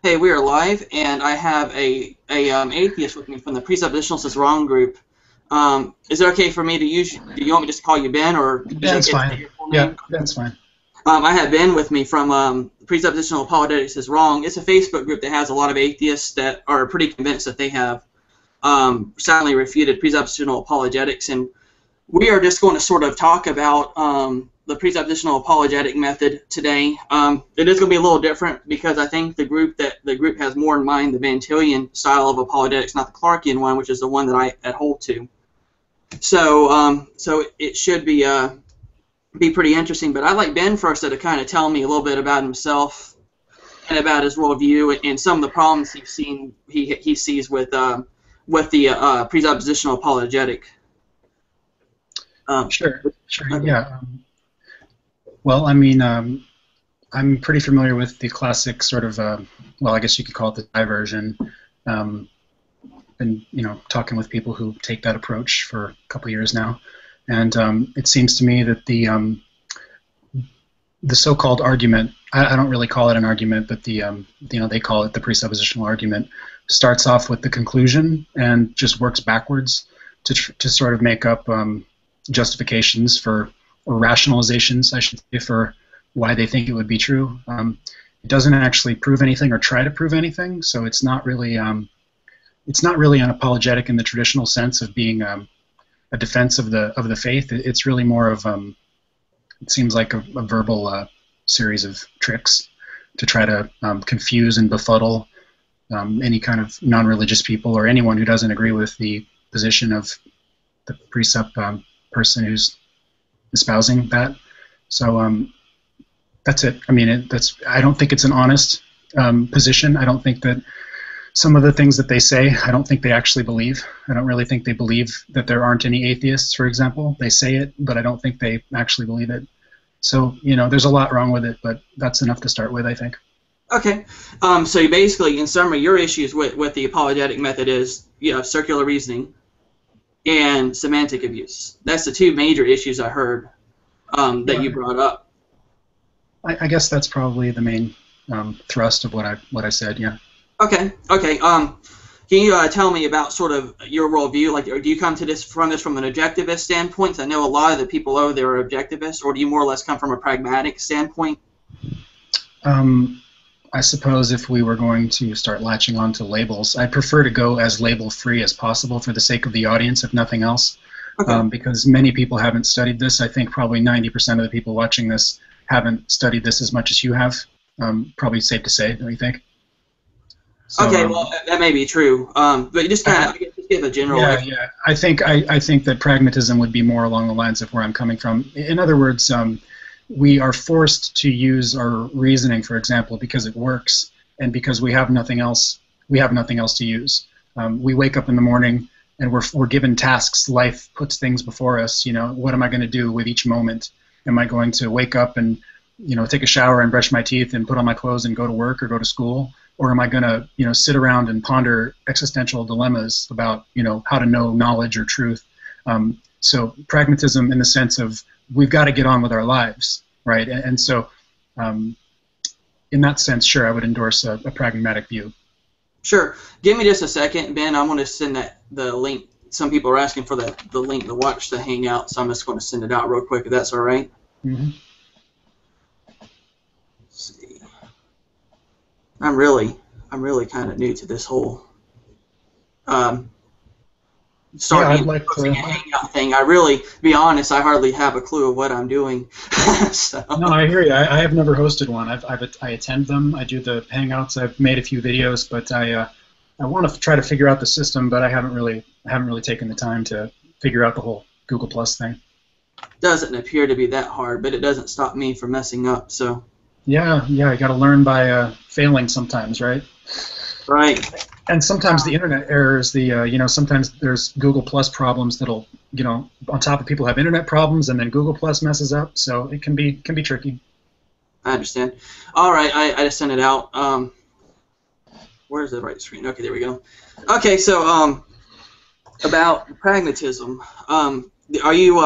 Hey, we are live, and I have a atheist with me from the Presuppositional is Wrong group. Is it okay for me to use? Do you want me just to call you Ben, or is it Ben's okay to say fine. your full Yeah, name? Ben's fine. I have Ben with me from Presuppositional Apologetics is Wrong. It's a Facebook group that has a lot of atheists that are pretty convinced that they have soundly refuted presuppositional apologetics, and we are just going to sort of talk about the presuppositional apologetic method today. It is going to be a little different because I think the group has more in mind the Van Tillian style of apologetics, not the Clarkian one, which is the one that I hold to. So it should be pretty interesting. But I'd like Ben first to kind of tell me a little bit about himself and about his worldview and some of the problems he sees with the presuppositional apologetic. Sure, Okay. yeah. Well, I mean, I'm pretty familiar with the classic sort of, well, I guess you could call it the diversion. Been, talking with people who take that approach for a couple of years now, and it seems to me that the so-called argument, I don't really call it an argument, but they call it the presuppositional argument, starts off with the conclusion and just works backwards to sort of make up justifications for, or rationalizations, I should say, for why they think it would be true. It doesn't actually prove anything or try to prove anything, so it's not really an apologetic in the traditional sense of being a defense of the faith. It's really more of it seems like a verbal series of tricks to try to confuse and befuddle any kind of non-religious people or anyone who doesn't agree with the position of the precept person who's espousing that. So that's it. I mean, I don't think it's an honest position. I don't think that some of the things that they say, I don't think they actually believe. I don't really think they believe that there aren't any atheists, for example. They say it, but I don't think they actually believe it. So, there's a lot wrong with it, but that's enough to start with, I think. Okay. So you basically, in summary, your issues with the apologetic method is circular reasoning and semantic abuse. That's the two major issues I heard that you brought up. I guess that's probably the main thrust of what I said. Yeah. Okay. Okay. Can you tell me about sort of your worldview? Like, do you come to this from an objectivist standpoint? I know a lot of the people over there are objectivists, or do you more or less come from a pragmatic standpoint? I suppose if we were going to start latching on to labels, I'd prefer to go as label-free as possible for the sake of the audience, if nothing else, Okay. because many people haven't studied this. I think probably 90% of the people watching this haven't studied this as much as you have. Probably safe to say, don't you think? So, Okay, well, that may be true, but you just kind of just give a general. Yeah. I think that pragmatism would be more along the lines of where I'm coming from. In other words, we are forced to use our reasoning, for example, because it works, and because we have nothing else. We have nothing else to use. We wake up in the morning, and we're given tasks. Life puts things before us. What am I going to do with each moment? Am I going to wake up and take a shower and brush my teeth and put on my clothes and go to work or go to school? Or am I going to sit around and ponder existential dilemmas about how to know knowledge or truth? So pragmatism in the sense of we've got to get on with our lives, right? And so in that sense, sure, I would endorse a pragmatic view. Sure. Give me just a second, Ben. I want to send the link. Some people are asking for the link to watch the Hangout, so I'm just going to send it out real quick if that's all right. Mm-hmm. Let's see. I'm really kind of new to this whole I'd like posting a Hangout thing. I really, to be honest, I hardly have a clue of what I'm doing. So. No, I hear you. I have never hosted one. I attend them. I do the Hangouts. I've made a few videos, but I want to try to figure out the system, but I haven't really taken the time to figure out the whole Google Plus thing. Doesn't appear to be that hard, but it doesn't stop me from messing up. So. Yeah. You got to learn by failing sometimes, right? Right. And sometimes the internet errors, sometimes there's Google Plus problems that'll, on top of people have internet problems, and then Google Plus messes up, so it can be tricky. I understand. All right, I just sent it out. Where's the right screen? Okay, there we go. Okay, so about pragmatism, are you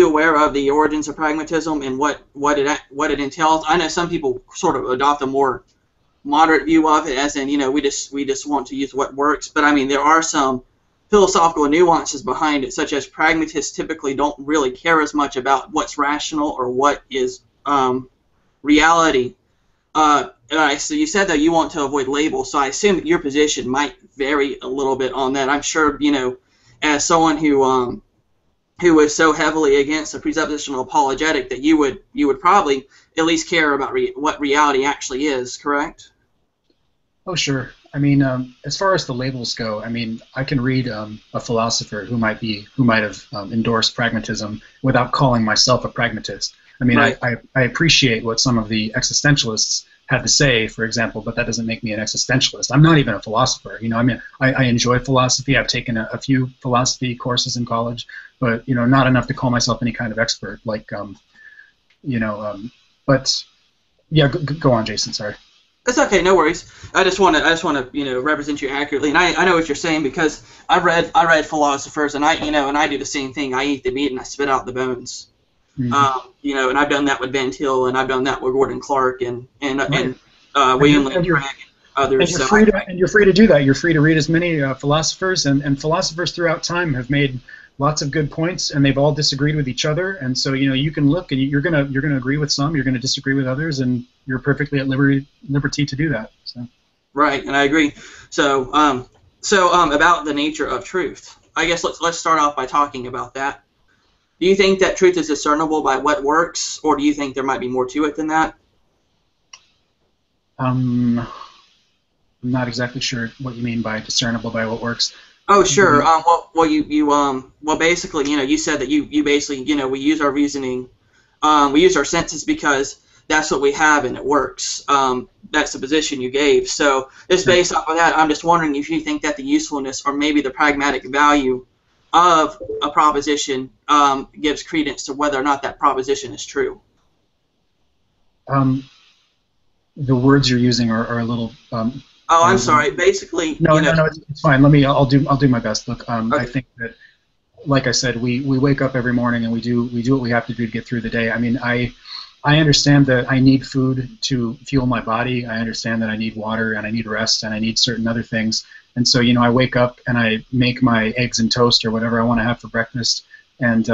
aware of the origins of pragmatism and what it entails? I know some people sort of adopt a more moderate view of it, as in, we just want to use what works. But I mean, there are some philosophical nuances behind it, such as pragmatists typically don't really care as much about what's rational or what is reality. So you said that you want to avoid labels, so I assume that your position might vary a little bit on that. I'm sure, as someone who was so heavily against the presuppositional apologetic, that you would probably at least care about what reality actually is, correct? Oh, sure. I mean, as far as the labels go, I mean, I can read a philosopher who might have endorsed pragmatism without calling myself a pragmatist. I mean, Right. I appreciate what some of the existentialists had to say, for example, but that doesn't make me an existentialist. I'm not even a philosopher. I mean, I enjoy philosophy. I've taken a few philosophy courses in college, but not enough to call myself any kind of expert. Like, but yeah, go on, Jason. Sorry. That's okay, no worries. I just want to represent you accurately, and I know what you're saying, because I read philosophers, and I do the same thing. I eat the meat and I spit out the bones. Mm-hmm. And I've done that with Van Til, and I've done that with Gordon Clark, and Right. William And Lane Craig, and others. and you're free to do that. You're free to read as many philosophers, and philosophers throughout time have made lots of good points, and they've all disagreed with each other. And so you can look, and you're gonna agree with some, you're gonna disagree with others, and you're perfectly at liberty to do that. So. Right, and I agree. So about the nature of truth, I guess let's start off by talking about that. Do you think that truth is discernible by what works, or do you think there might be more to it than that? I'm not exactly sure what you mean by discernible by what works. Oh, sure. Basically, you said that you basically, we use our reasoning, we use our senses because that's what we have and it works. That's the position you gave. So just based off of that, I'm just wondering if you think that the usefulness or maybe the pragmatic value of a proposition gives credence to whether or not that proposition is true. The words you're using are a little. Oh, I'm sorry. Basically, no, it's fine. I'll do my best. Look, Okay. I think that, like I said, we wake up every morning and we do what we have to do to get through the day. I mean, I understand that I need food to fuel my body. I understand that I need water and I need rest and I need certain other things. And so, I wake up and I make my eggs and toast or whatever I want to have for breakfast. And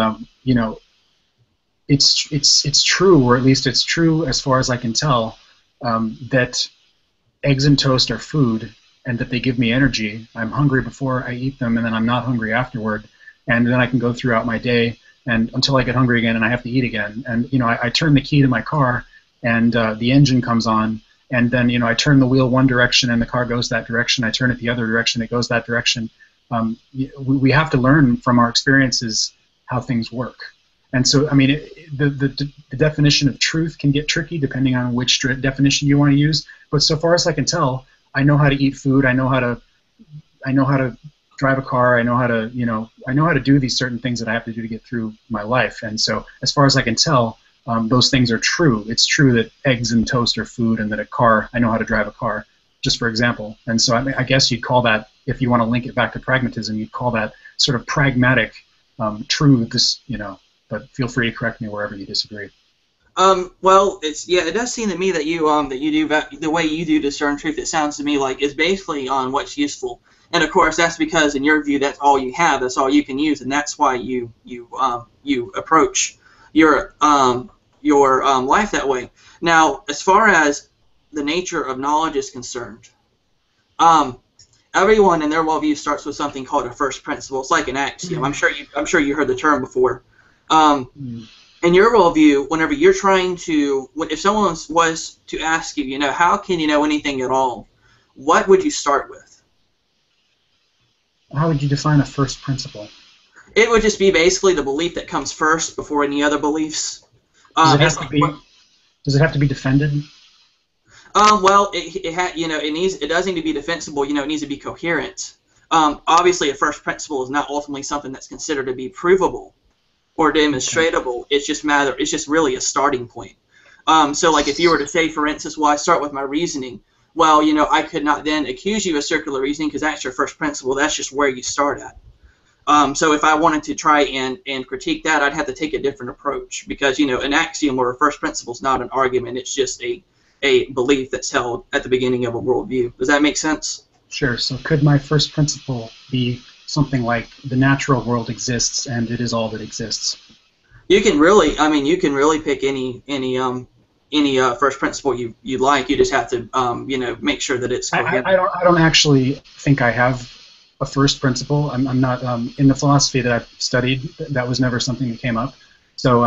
it's true, or at least it's true as far as I can tell, that eggs and toast are food and that they give me energy. I'm hungry before I eat them, and then I'm not hungry afterward. And then I can go throughout my day and until I get hungry again and I have to eat again. And I turn the key to my car and the engine comes on, and then I turn the wheel one direction and the car goes that direction. I turn it the other direction, it goes that direction. We have to learn from our experiences how things work. And so, I mean, the definition of truth can get tricky depending on which definition you want to use. But so far as I can tell, I know how to eat food. I know how to drive a car. I know how to do these certain things that I have to do to get through my life. And so, as far as I can tell, those things are true. It's true that eggs and toast are food, and that I know how to drive a car, just for example. And so, I guess you'd call that, if you want to link it back to pragmatism, you'd call that sort of pragmatic truth. But feel free to correct me wherever you disagree. Well, it does seem to me that you do the way you do discern truth. It sounds to me like it's basically on what's useful, and of course that's because in your view that's all you have, that's all you can use, and that's why you approach your life that way. Now, as far as the nature of knowledge is concerned, everyone in their worldview starts with something called a first principle. It's like an axiom. I'm sure you heard the term before. In your worldview, whenever you're trying to, if someone was to ask you, how can you know anything at all, what would you start with? How would you define a first principle? It would just be basically the belief that comes first before any other beliefs. Does it have to be defended? Well, it does need to be defensible. It needs to be coherent. Obviously, a first principle is not ultimately something that's considered to be provable or demonstratable. Okay. It's just really a starting point. So, like, if you were to say, for instance, well, I start with my reasoning. Well, I could not then accuse you of circular reasoning because that's your first principle. That's just where you start at. So if I wanted to try and critique that, I'd have to take a different approach because, an axiom or a first principle is not an argument. It's just a a belief that's held at the beginning of a worldview. Does that make sense? Sure. So could my first principle be something like the natural world exists and it is all that exists? You can really, I mean, you can really pick any first principle you like. You just have to, make sure that it's coherent. I don't actually think I have a first principle. I'm not in the philosophy that I've studied. That was never something that came up. So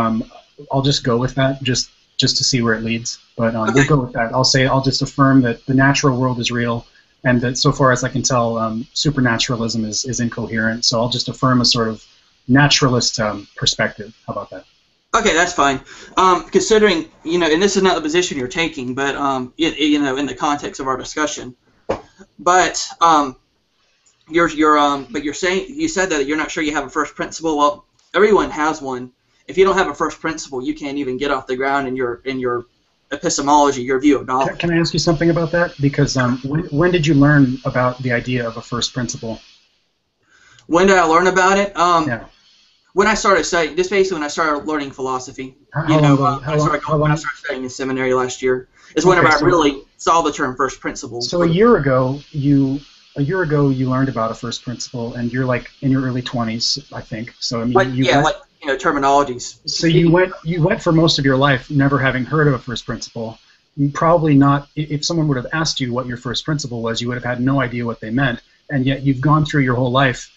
I'll just go with that, just to see where it leads. But Okay. We'll go with that. I'll just affirm that the natural world is real, and that so far as I can tell, supernaturalism is incoherent. So I'll just affirm a sort of naturalist perspective. How about that? Okay, that's fine. Considering, and this is not the position you're taking, but in the context of our discussion, but you're saying, you said that you're not sure you have a first principle. Well, everyone has one. If you don't have a first principle, you can't even get off the ground in your epistemology, your view of knowledge. Can I ask you something about that? Because when did you learn about the idea of a first principle? When did I learn about it? Yeah. When I started studying, just basically when I started learning philosophy. How long? I started studying in seminary last year. Is whenever I really saw the term first principle. So a year ago you learned about a first principle, and you're like in your early 20s, I think. So I mean, terminologies. So you went for most of your life never having heard of a first principle. Probably not. If someone would have asked you what your first principle was, you would have had no idea what they meant, and yet you've gone through your whole life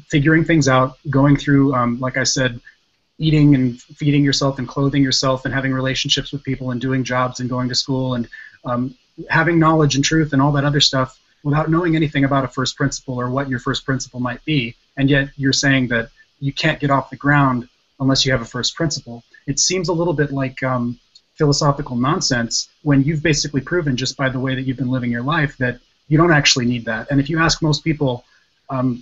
figuring things out, going through, like I said, eating and feeding yourself and clothing yourself and having relationships with people and doing jobs and going to school and having knowledge and truth and all that other stuff without knowing anything about a first principle or what your first principle might be. And yet you're saying that you can't get off the ground unless you have a first principle. It seems a little bit like philosophical nonsense when you've basically proven just by the way that you've been living your life that you don't actually need that. And if you ask most people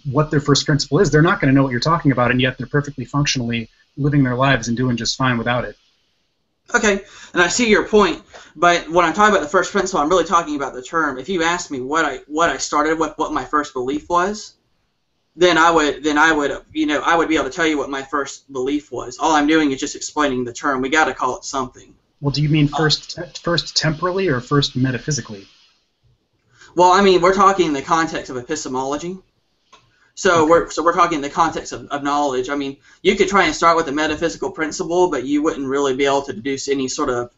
what their first principle is, they're not going to know what you're talking about, and yet they're perfectly functionally living their lives and doing just fine without it. Okay, and I see your point, but when I'm talking about the first principle, I'm really talking about the term. If you asked me what I started with, what my first belief was, then I would be able to tell you what my first belief was. All I'm doing is just explaining the term. We got to call it something. Well, do you mean first temporally or first metaphysically? Well, I mean, we're talking in the context of epistemology. So okay. we're talking in the context of knowledge. I mean, you could try and start with a metaphysical principle, but you wouldn't really be able to deduce any sort of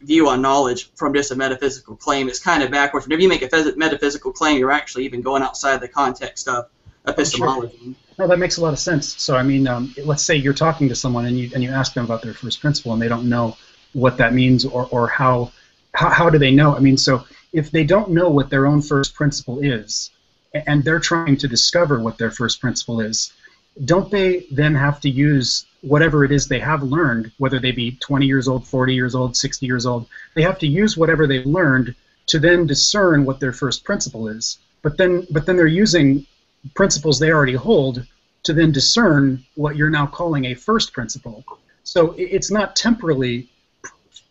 view on knowledge from just a metaphysical claim. It's kind of backwards. Whenever you make a metaphysical claim, you're actually even going outside the context of epistemology. Sure. No, that makes a lot of sense. So I mean, let's say you're talking to someone and you ask them about their first principle and they don't know what that means or how do they know? I mean, so if they don't know what their own first principle is, and they're trying to discover what their first principle is, don't they then have to use whatever it is they have learned, whether they be 20 years old, 40 years old, 60 years old, they have to use whatever they've learned to then discern what their first principle is. But then they're using principles they already hold to then discern what you're now calling a first principle. So it's not temporally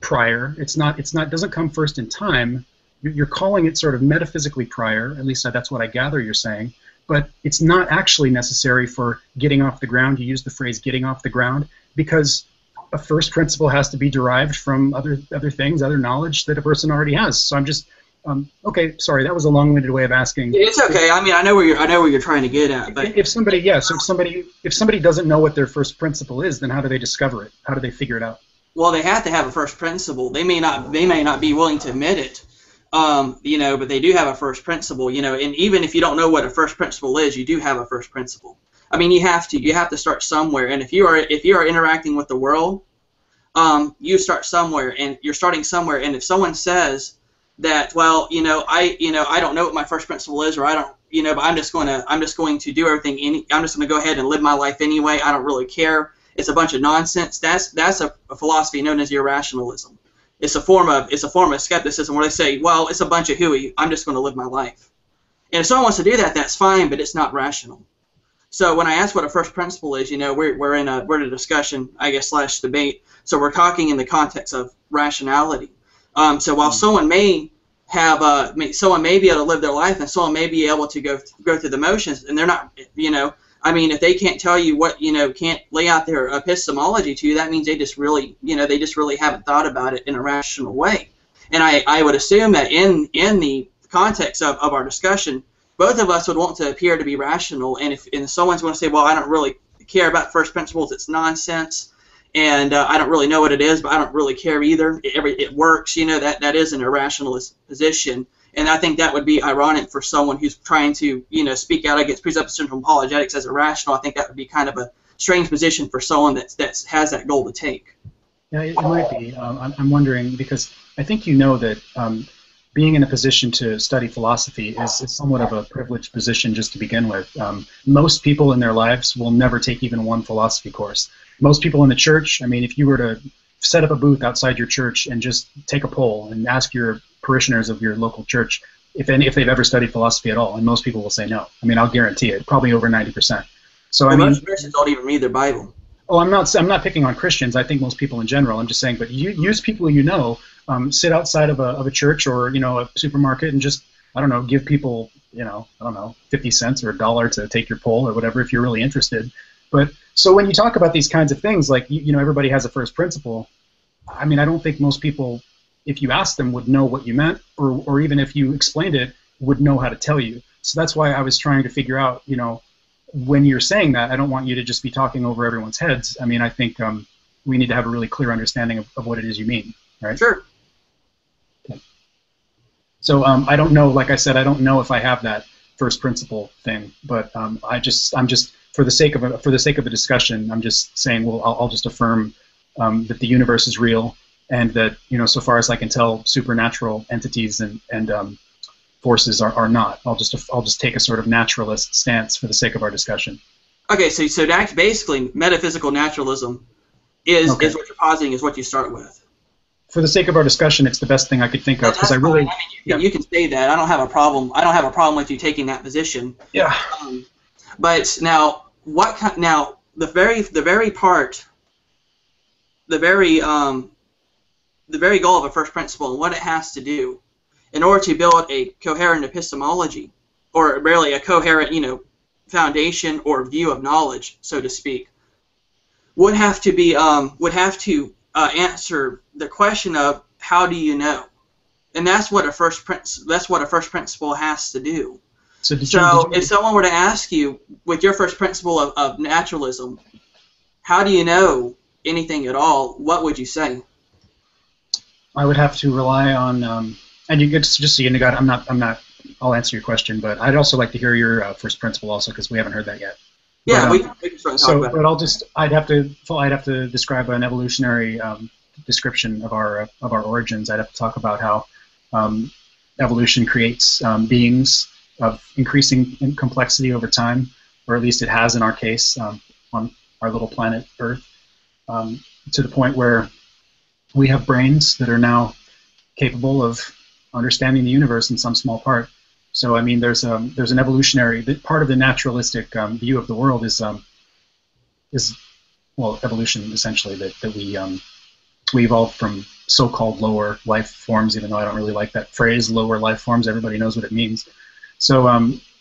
prior. It doesn't come first in time. You're calling it sort of metaphysically prior, at least that's what I gather you're saying, but it's not actually necessary for getting off the ground. You use the phrase getting off the ground because a first principle has to be derived from other things, other knowledge that a person already has. So I'm just, okay, sorry, that was a long-winded way of asking. It's okay. I mean, I know where you're trying to get at. But if somebody doesn't know what their first principle is, then how do they discover it? How do they figure it out? Well, they have to have a first principle. They may not be willing to admit it. But they do have a first principle, and even if you don't know what a first principle is, you do have a first principle. I mean, you have to start somewhere, and if you are interacting with the world, you start somewhere, and you're starting somewhere, and if someone says that, well, I don't know what my first principle is, or I don't, but I'm just going to do everything, I'm just going to go ahead and live my life anyway, I don't really care, it's a bunch of nonsense, that's a philosophy known as irrationalism. It's a form of skepticism where they say, well, it's a bunch of hooey, I'm just going to live my life. And if someone wants to do that, that's fine, but it's not rational. So when I ask what a first principle is, we're in a discussion, I guess, / debate. So we're talking in the context of rationality. So while someone may be able to live their life, and someone may be able to go through the motions, and they're not, I mean, if they can't tell you what, can't lay out their epistemology to you, that means they just really, they just really haven't thought about it in a rational way. And I would assume that in the context of our discussion, both of us would want to appear to be rational. And if someone's going to say, well, I don't really care about first principles, it's nonsense, and I don't really know what it is, but I don't really care either. It works, that is an irrationalist position. And I think that would be ironic for someone who's trying to, speak out against presuppositional apologetics as irrational. I think that would be kind of a strange position for someone that has that goal to take. Yeah, it might be. I'm wondering, because I think that being in a position to study philosophy is somewhat of a privileged position just to begin with. Most people in their lives will never take even one philosophy course. Most people in the church, I mean, if you were to set up a booth outside your church and just take a poll and ask your parishioners of your local church if they've ever studied philosophy at all, and most people will say no. I mean, I'll guarantee it, probably over 90%. So I mean, most Christians don't even read their Bible. Oh, I'm not picking on Christians. I think most people in general. I'm just saying, but use people sit outside of a church or a supermarket and just, I don't know, give people 50 cents or $1 to take your poll or whatever if you're really interested. But so when you talk about these kinds of things, like everybody has a first principle. I mean, I don't think most people, if you asked them, would know what you meant, or even if you explained it, would know how to tell you. So that's why I was trying to figure out, when you're saying that, I don't want you to just be talking over everyone's heads. I mean, I think we need to have a really clear understanding of what it is you mean, right? Sure. Okay. So I don't know, like I said, I don't know if I have that first principle thing, but I'm just for the sake of a discussion, I'm just saying, well, I'll just affirm that the universe is real, and that so far as I can tell, supernatural entities and forces are not. I'll just take a sort of naturalist stance for the sake of our discussion. Okay, so that's basically metaphysical naturalism is what you're positing, is what you start with. For the sake of our discussion, it's the best thing I could think of, because I really. You can say that. I don't have a problem. I don't have a problem with you taking that position. Yeah. But now, the very goal of a first principle and what it has to do in order to build a coherent epistemology, or really a coherent, foundation or view of knowledge, so to speak, would have to answer the question of how do you know, and that's what a first principle has to do. So if someone were to ask you, with your first principle of naturalism, how do you know anything at all, what would you say? I would have to rely on, and you get just so you know, I'm not. I'll answer your question, but I'd also like to hear your first principle also, because we haven't heard that yet. Yeah, we can start talking about it. But I'd have to describe an evolutionary description of our origins. I'd have to talk about how evolution creates beings of increasing in complexity over time, or at least it has in our case on our little planet Earth, to the point where we have brains that are now capable of understanding the universe in some small part. So I mean, there's an evolutionary part of the naturalistic view of the world is evolution essentially, that we evolved from so-called lower life forms, even though I don't really like that phrase, lower life forms. Everybody knows what it means. So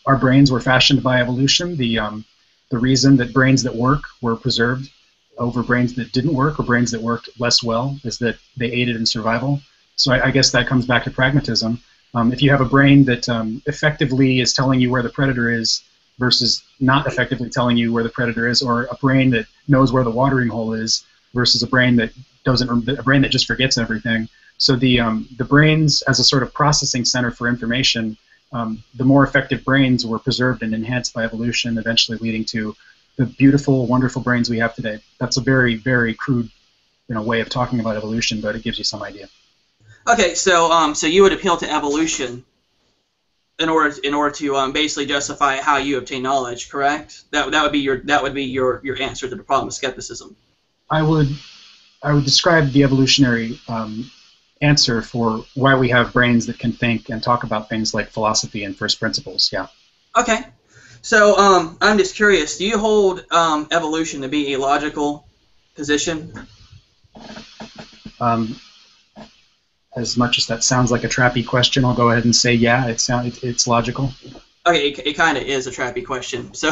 our brains were fashioned by evolution. The reason that brains that work were preserved over brains that didn't work, or brains that worked less well, is that they aided in survival. So I guess that comes back to pragmatism. If you have a brain that effectively is telling you where the predator is versus not effectively telling you where the predator is, or a brain that knows where the watering hole is versus a brain that just forgets everything. So the brains as a sort of processing center for information, the more effective brains were preserved and enhanced by evolution, eventually leading to the beautiful, wonderful brains we have today. That's a very, very crude, way of talking about evolution, but it gives you some idea. Okay, so you would appeal to evolution in order to basically justify how you obtain knowledge, correct? That would be your answer to the problem of skepticism. I would describe the evolutionary answer for why we have brains that can think and talk about things like philosophy and first principles. Yeah. Okay. So I'm just curious. Do you hold evolution to be a logical position? As much as that sounds like a trappy question, I'll go ahead and say, yeah, it's logical. Okay, it kind of is a trappy question. So,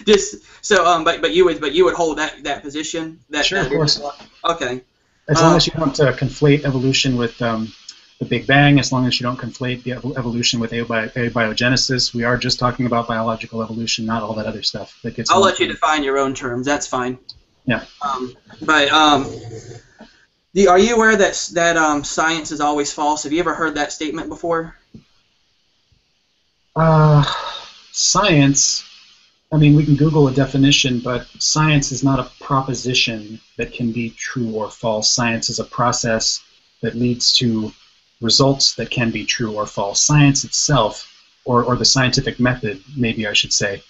but you would hold that position. Sure, of course. Okay. As long as you don't conflate evolution with the Big Bang, as long as you don't conflate the evolution with abiogenesis, we are just talking about biological evolution, not all that other stuff that gets. I'll let you define your own terms. That's fine. Yeah. Are you aware that science is always false? Have you ever heard that statement before? Science, I mean, we can Google a definition, but science is not a proposition that can be true or false. Science is a process that leads to results that can be true or false. Science itself, or the scientific method, maybe I should say,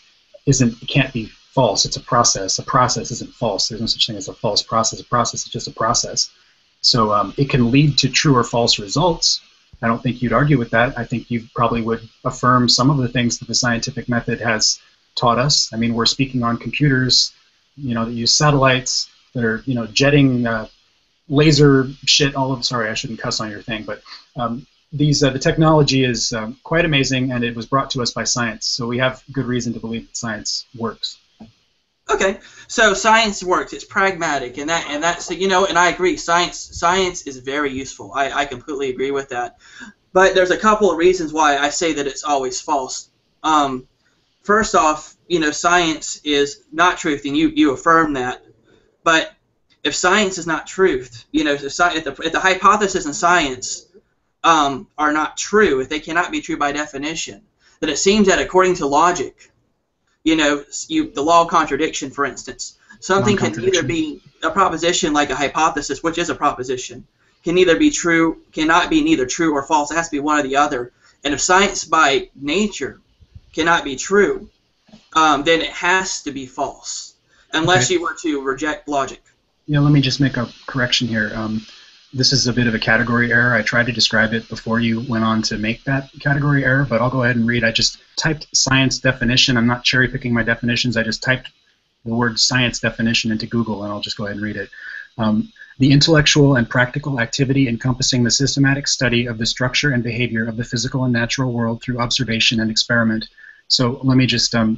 can't be false. It's a process. A process isn't false. There's no such thing as a false process. A process is just a process. So it can lead to true or false results. I don't think you'd argue with that. I think you probably would affirm some of the things that the scientific method has taught us. I mean, we're speaking on computers, that use satellites, that are, jetting laser shit all over. Sorry, I shouldn't cuss on your thing, but the technology is quite amazing, and it was brought to us by science. So we have good reason to believe that science works. Okay, so science works. It's pragmatic, and that's and I agree. Science is very useful. I completely agree with that. But there's a couple of reasons why I say that it's always false. First off, science is not truth, and you affirm that. But if science is not truth, if the hypothesis and science are not true, if they cannot be true by definition, then it seems that according to logic, the law of contradiction, for instance, something can either be a proposition like a hypothesis, which is a proposition, cannot be neither true or false. It has to be one or the other. And if science by nature cannot be true, then it has to be false, unless you were to reject logic. Yeah, let me just make a correction here. This is a bit of a category error. I tried to describe it before you went on to make that category error, but I'll go ahead and read. I just typed science definition. I'm not cherry-picking my definitions. I just typed the word science definition into Google, and I'll just go ahead and read it. The intellectual and practical activity encompassing the systematic study of the structure and behavior of the physical and natural world through observation and experiment. So let me just a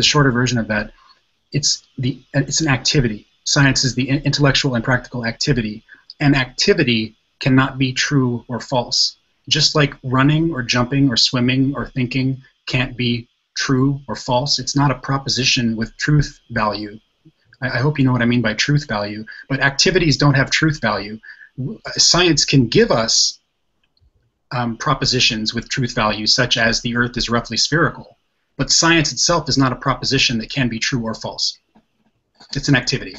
shorter version of that. It's an activity. Science is the intellectual and practical activity. And activity cannot be true or false. Just like running or jumping or swimming or thinking can't be true or false. It's not a proposition with truth value. I hope you know what I mean by truth value. But activities don't have truth value. Science can give us propositions with truth value, such as the Earth is roughly spherical. But science itself is not a proposition that can be true or false. It's an activity.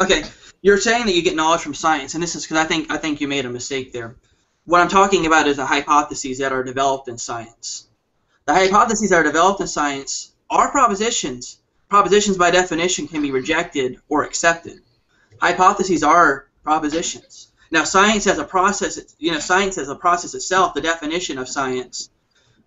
Okay, you're saying that you get knowledge from science, and this is because I think you made a mistake there. What I'm talking about is the hypotheses that are developed in science. The hypotheses that are developed in science are propositions. Propositions by definition can be rejected or accepted. Hypotheses are propositions. Now, science as a process, science as a process itself, the definition of science.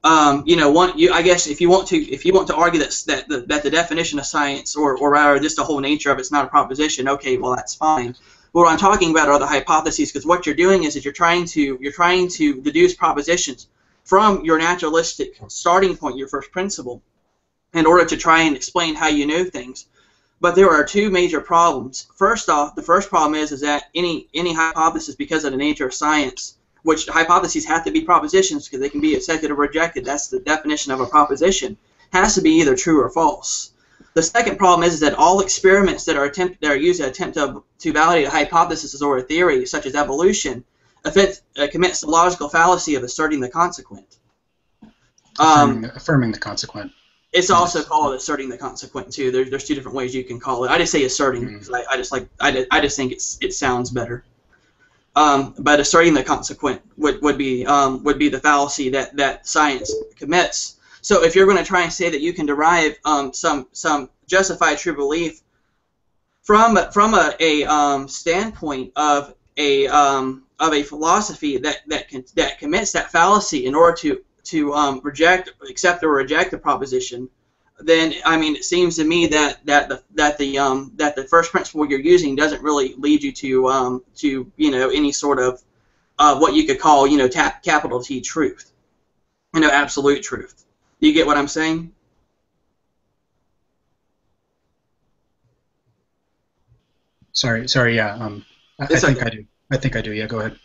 I guess if you want to argue that the definition of science, or rather just the whole nature of it's not a proposition, okay, well that's fine. But what I'm talking about are the hypotheses, because what you're doing is that you're trying to deduce propositions from your naturalistic starting point, your first principle, in order to try and explain how you know things. But there are two major problems. First off, the first problem is that any hypothesis, because of the nature of science, which hypotheses have to be propositions because they can be accepted or rejected. That's the definition of a proposition. Has to be either true or false. The second problem is that all experiments that are used to attempt to validate a hypothesis or a theory, such as evolution, commits the logical fallacy of asserting the consequent. Affirming the consequent. It's also called asserting the consequent too. There's two different ways you can call it. I just say asserting because I just think it sounds better. But asserting the consequent would be the fallacy that science commits. So if you're going to try and say that you can derive some justified true belief from a standpoint of a philosophy that commits that fallacy in order to accept or reject a proposition, then it seems to me that the first principle you're using doesn't really lead you to any sort of what you could call capital T truth. absolute truth. Do you get what I'm saying? Sorry, yeah. I It's think okay. I do. I think I do. Yeah, go ahead.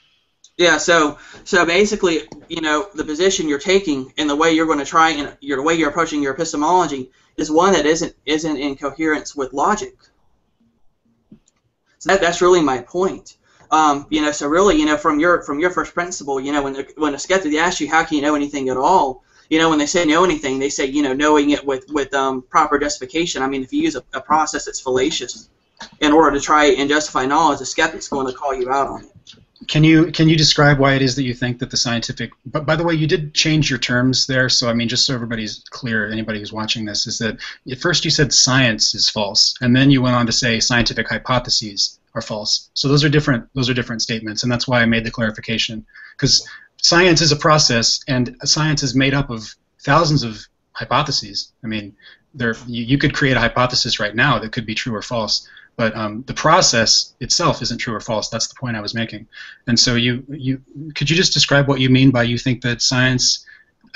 Yeah, so basically, the position you're taking and the way you're going to try and the way you're approaching your epistemology is one that isn't in coherence with logic. So that's really my point. So really, from your first principle, when a skeptic asks you how can you know anything at all, when they say know anything, they say knowing it with proper justification. I mean, if you use a process that's fallacious in order to try and justify knowledge, a skeptic's going to call you out on it. Can you describe why it is that you think that the scientific? But by the way, you did change your terms there, so I mean, just so everybody's clear, anybody who's watching this, is that at first you said science is false, and then you went on to say scientific hypotheses are false. So those are different statements, and that's why I made the clarification. Because science is a process, and science is made up of thousands of hypotheses. I mean, you could create a hypothesis right now that could be true or false. But the process itself isn't true or false. That's the point I was making. And so could you just describe what you mean by you think that science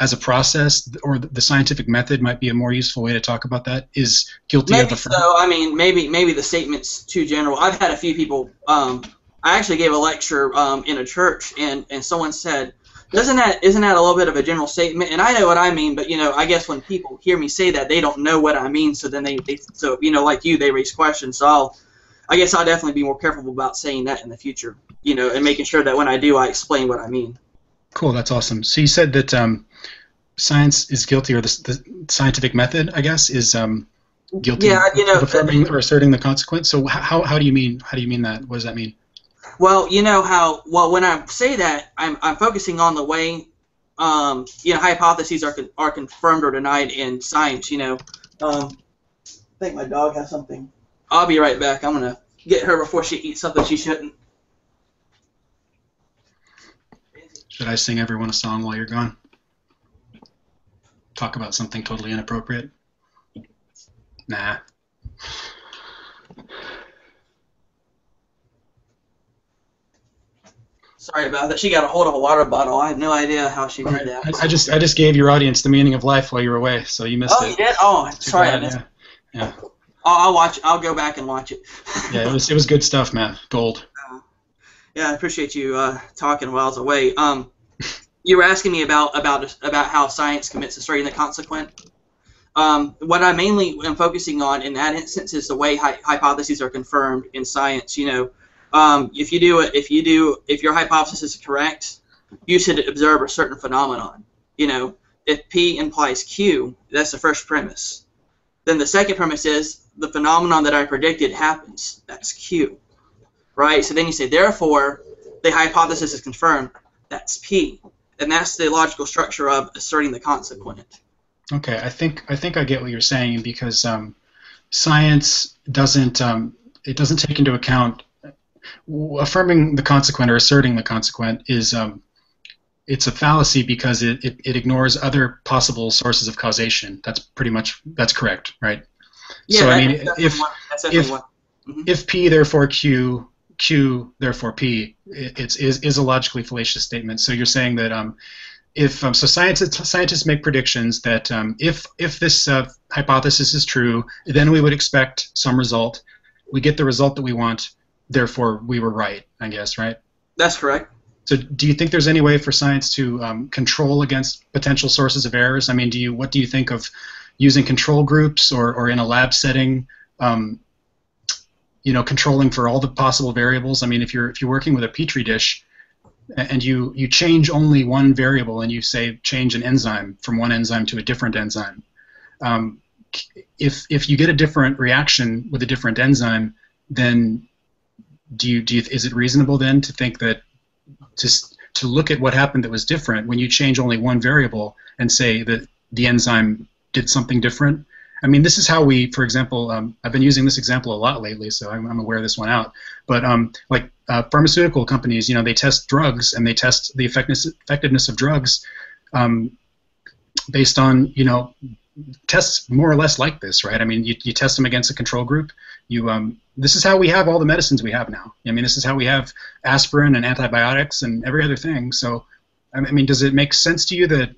as a process or the scientific method might be a more useful way to talk about that, is guilty maybe of so. I mean, maybe the statement's too general. I've had a few people. I actually gave a lecture in a church, and someone said, isn't that a little bit of a general statement? And I know what I mean, but I guess when people hear me say that, they don't know what I mean. So then they like you, they raise questions. So I guess I'll definitely be more careful about saying that in the future, and making sure that when I do, I explain what I mean. Cool, that's awesome. So you said that science is guilty, or the scientific method, I guess, is guilty of affirming or asserting the consequence. So how do you mean that? What does that mean? Well, when I say that, I'm focusing on the way, hypotheses are confirmed or denied in science. I think my dog has something. I'll be right back. I'm gonna get her before she eats something she shouldn't. Should I sing everyone a song while you're gone? Talk about something totally inappropriate? Nah. Sorry about that. She got a hold of a water bottle. I have no idea how she did that. I just gave your audience the meaning of life while you were away, so you missed it. Oh, you did? Oh, sorry. I missed it. Yeah. I'll watch. I'll go back and watch it. Yeah, it was good stuff, Matt. Gold. Yeah, I appreciate you talking while I was away. You were asking me about how science commits asserting the consequent. What I mainly am focusing on in that instance is the way hypotheses are confirmed in science. If your hypothesis is correct, you should observe a certain phenomenon. If P implies Q, that's the first premise. Then the second premise is the phenomenon that I predicted happens. That's Q, right? So then you say, therefore, the hypothesis is confirmed. That's P, and that's the logical structure of asserting the consequent. Okay, I think I get what you're saying, because science doesn't take into account affirming the consequent or asserting the consequent is it's a fallacy because it ignores other possible sources of causation. That's correct, right? Yeah, so I mean, if P therefore Q, Q therefore P, is a logically fallacious statement. So you're saying that scientists make predictions that if this hypothesis is true, then we would expect some result. We get the result that we want. Therefore, we were right, I guess, right? That's correct. So do you think there's any way for science to control against potential sources of errors? I mean, what do you think of using control groups or in a lab setting, controlling for all the possible variables? I mean, if you're working with a petri dish and you change only one variable and you say change an enzyme from one enzyme to a different enzyme, if you get a different reaction with a different enzyme, then is it reasonable then to think that to look at what happened that was different when you change only one variable and say that the enzyme did something different? I mean, this is how we, for example, I've been using this example a lot lately, so I'm aware of this one out. But pharmaceutical companies, they test drugs and they test the effectiveness of drugs based on, tests more or less like this, right? I mean, you test them against a control group. This is how we have all the medicines we have now. I mean, this is how we have aspirin and antibiotics and every other thing. So I mean, does it make sense to you that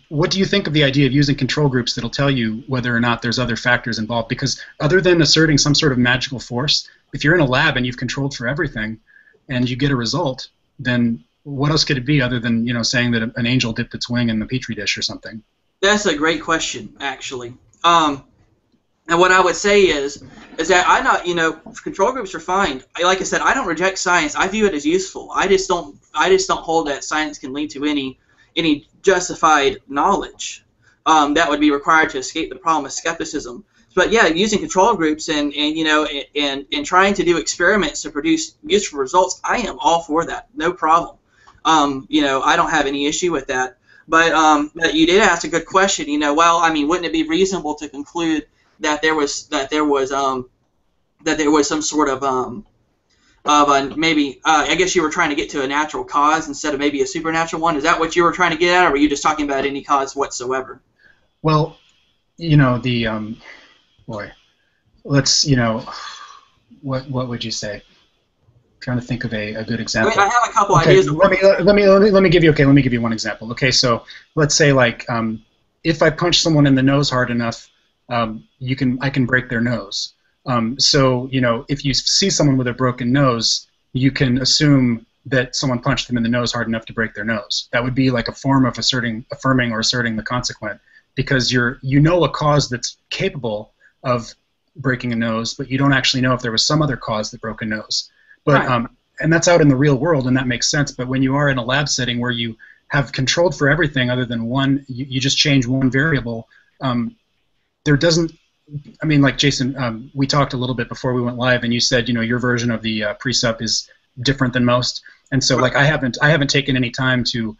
what do you think of the idea of using control groups that'll tell you whether or not there's other factors involved? Because other than asserting some sort of magical force, if you're in a lab and you've controlled for everything and you get a result, then what else could it be other than, you know, saying that an angel dipped its wing in the petri dish or something? That's a great question, actually. And what I would say is that I not, you know, control groups are fine. Like I said, I don't reject science. I view it as useful. I just don't hold that science can lead to any justified knowledge that would be required to escape the problem of skepticism. But yeah, using control groups and you know and trying to do experiments to produce useful results, I am all for that. No problem. You know, I don't have any issue with that. But you did ask a good question. You know, well, I mean, wouldn't it be reasonable to conclude that there was some sort of maybe I guess you were trying to get to a natural cause instead of maybe a supernatural one. Is that what you were trying to get at, or were you just talking about any cause whatsoever? Well, you know, the boy, let's, you know, what would you say? I'm trying to think of a good example. I mean, I have a couple okay, ideas. Let me give you one example. Okay, so let's say like if I punch someone in the nose hard enough, I can break their nose. So, you know, if you see someone with a broken nose, you can assume that someone punched them in the nose hard enough to break their nose. That would be like a form of affirming or asserting the consequent, because you know a cause that's capable of breaking a nose, but you don't actually know if there was some other cause that broke a nose. But Right. And that's out in the real world, and that makes sense. But when you are in a lab setting where you have controlled for everything other than one, you just change one variable. There doesn't. I mean, like Jason, we talked a little bit before we went live, and you said, you know, your version of the presup is different than most, and so like I haven't taken any time to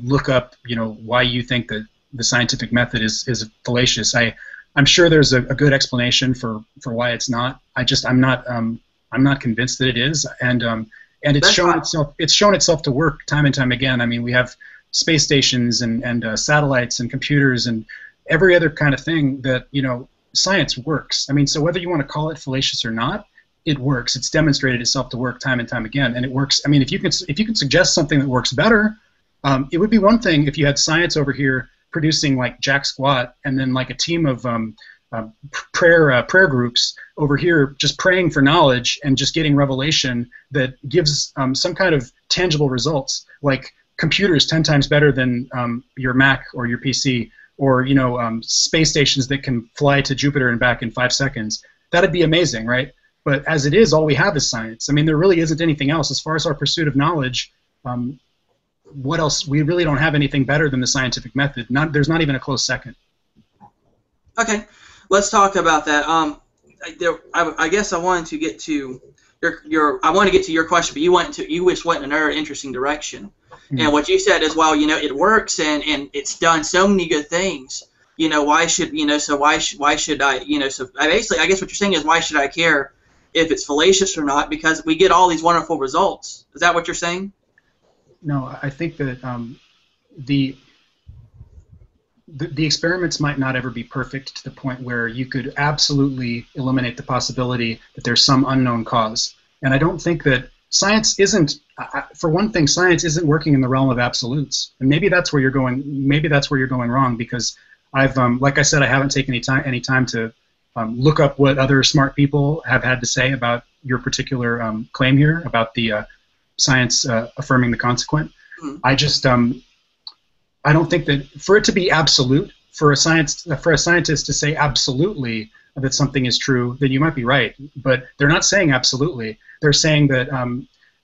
look up, you know, why you think that the scientific method is fallacious. I'm sure there's a good explanation for why it's not. I'm not convinced that it is, and it's shown itself to work time and time again. I mean, we have space stations and satellites and computers and every other kind of thing that, you know, science works. I mean, so whether you want to call it fallacious or not, it works. It's demonstrated itself to work time and time again, and it works. I mean, if you could suggest something that works better, it would be one thing if you had science over here producing like jack squat, and then like a team of prayer groups over here just praying for knowledge and just getting revelation that gives some kind of tangible results, like computers 10 times better than your Mac or your PC, or, you know, space stations that can fly to Jupiter and back in 5 seconds. That'd be amazing, right? But as it is, all we have is science. I mean, there really isn't anything else. As far as our pursuit of knowledge, what else? We really don't have anything better than the scientific method. There's not even a close second. Okay, let's talk about that. I guess I wanted to get to your question, but you just went in another interesting direction. Mm-hmm. And what you said is, well, you know, it works and it's done so many good things. You know, why should I, you know, so I guess what you're saying is, why should I care if it's fallacious or not, because we get all these wonderful results. Is that what you're saying? No, I think that the experiments might not ever be perfect to the point where you could absolutely eliminate the possibility that there's some unknown cause. And I don't think that science isn't, for one thing, science isn't working in the realm of absolutes. And maybe that's where you're going. Maybe that's where you're going wrong, because I've, like I said, I haven't taken any time to look up what other smart people have had to say about your particular claim here about the science affirming the consequent. Mm-hmm. I don't think that for it to be absolute, for a scientist to say absolutely that something is true, then you might be right. But they're not saying absolutely. They're saying that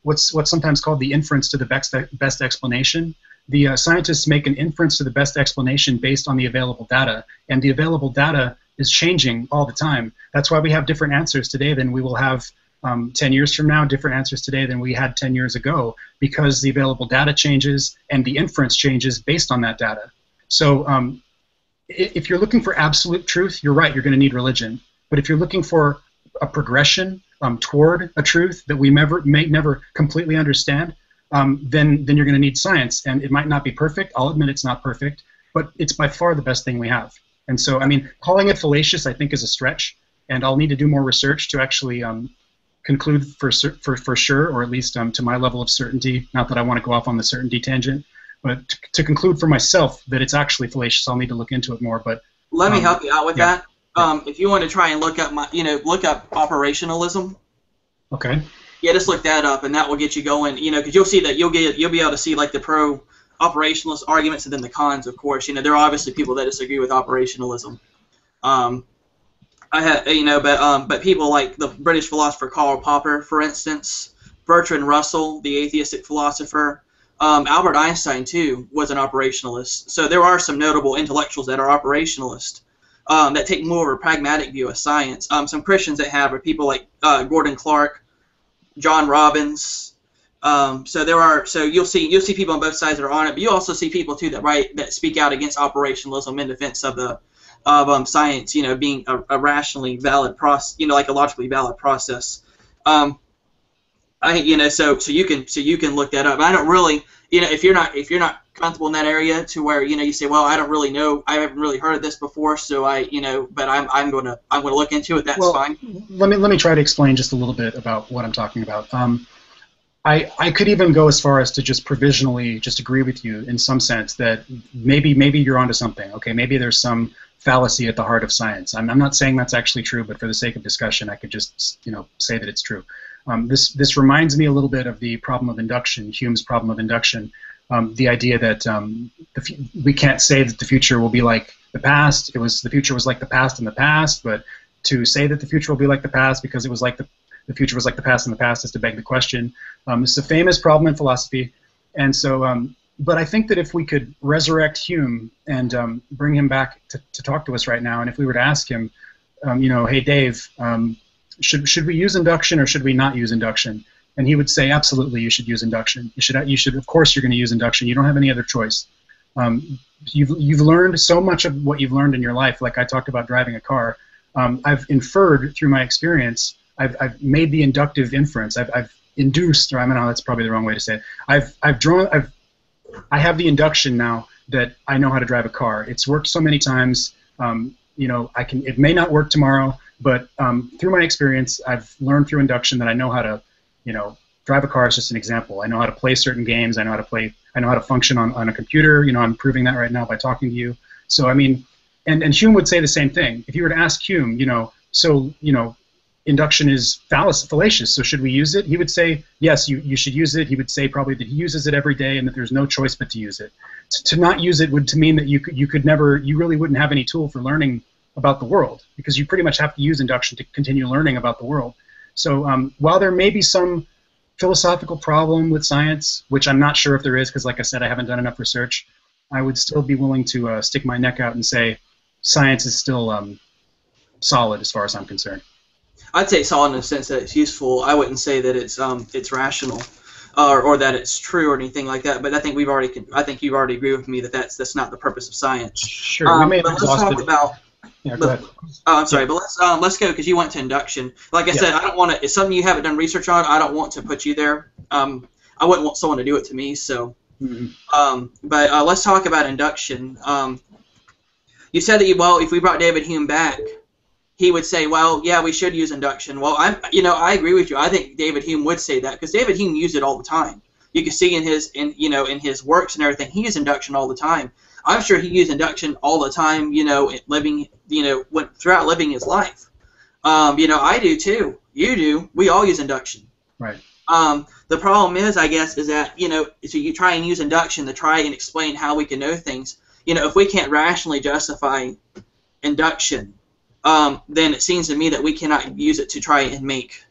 what's sometimes called the inference to the best explanation. The scientists make an inference to the best explanation based on the available data, and the available data is changing all the time. That's why we have different answers today than we will have 10 years from now, different answers today than we had 10 years ago, because the available data changes and the inference changes based on that data. So if you're looking for absolute truth, you're right, you're going to need religion. But if you're looking for a progression toward a truth that we may never completely understand, then you're going to need science. And it might not be perfect. I'll admit it's not perfect, but it's by far the best thing we have. And so, I mean, calling it fallacious, I think, is a stretch. And I'll need to do more research to actually conclude for sure, or at least to my level of certainty, not that I want to go off on the certainty tangent, but to conclude for myself that it's actually fallacious, I'll need to look into it more. But let me help you out with yeah. that. If you want to try and look up look up operationalism. Okay. Yeah, just look that up, and that will get you going. Because you'll see that you'll be able to see like the pro operationalist arguments and then the cons. Of course, there are obviously people that disagree with operationalism. But people like the British philosopher Karl Popper, for instance, Bertrand Russell, the atheistic philosopher, Albert Einstein too was an operationalist. So there are some notable intellectuals that are operationalist that take more of a pragmatic view of science. Some Christians that have are people like Gordon Clark, John Robbins. So you'll see people on both sides that are on it, but you also see people too that speak out against operationalism in defense of science, being a rationally valid process, like a logically valid process. So you can look that up. I don't really, if you're not comfortable in that area to where you say, well, I don't really know, I haven't really heard of this before, so but I'm gonna look into it. That's fine. Let me try to explain just a little bit about what I'm talking about. I could even go as far as to just provisionally just agree with you in some sense that maybe you're onto something. Okay, maybe there's some fallacy at the heart of science. I'm not saying that's actually true, but for the sake of discussion, I could just say that it's true. This reminds me a little bit of the problem of induction, Hume's problem of induction. The idea that we can't say that the future will be like the past. The future was like the past in the past, but to say that the future will be like the past because it was like the future was like the past in the past is to beg the question. It's a famous problem in philosophy, and so. But I think that if we could resurrect Hume and bring him back to talk to us right now, and if we were to ask him, hey Dave, should we use induction or should we not use induction? And he would say, absolutely, you should use induction. You should. Of course, you're going to use induction. You don't have any other choice. You've learned so much of what you've learned in your life. Like I talked about driving a car. I've inferred through my experience. I've made the inductive inference. I've induced, or I don't know, that's probably the wrong way to say it. I have the induction now that I know how to drive a car. It's worked so many times. It may not work tomorrow, but through my experience, I've learned through induction that I know how to, drive a car is just an example. I know how to play certain games. I know how to function on a computer. I'm proving that right now by talking to you. So I mean, and Hume would say the same thing. If you were to ask Hume, induction is fallacious, so should we use it? He would say, yes, you should use it. He would say probably that he uses it every day and that there's no choice but to use it. To not use it would mean that you really wouldn't have any tool for learning about the world, because you pretty much have to use induction to continue learning about the world. So while there may be some philosophical problem with science, which I'm not sure if there is, because like I said, I haven't done enough research, I would still be willing to stick my neck out and say science is still solid as far as I'm concerned. I'd say solid in the sense that it's useful. I wouldn't say that it's rational, or that it's true or anything like that. But I think you've already agreed with me that that's not the purpose of science. Sure. We may have exhausted. Yeah, go ahead. Oh, I'm sorry, but let's go because you went to induction. Like I said, I don't want to. It's something you haven't done research on. I don't want to put you there. I wouldn't want someone to do it to me. So, but let's talk about induction. You said that if we brought David Hume back, he would say, well, yeah, we should use induction. Well, I agree with you. I think David Hume would say that because David Hume used it all the time. You can see in his works and everything, he used induction all the time. I'm sure he used induction all the time, throughout living his life. I do too. You do. We all use induction. Right. The problem is, I guess, is that, so you try and use induction to try and explain how we can know things. If we can't rationally justify induction, then it seems to me that we cannot use it to try and make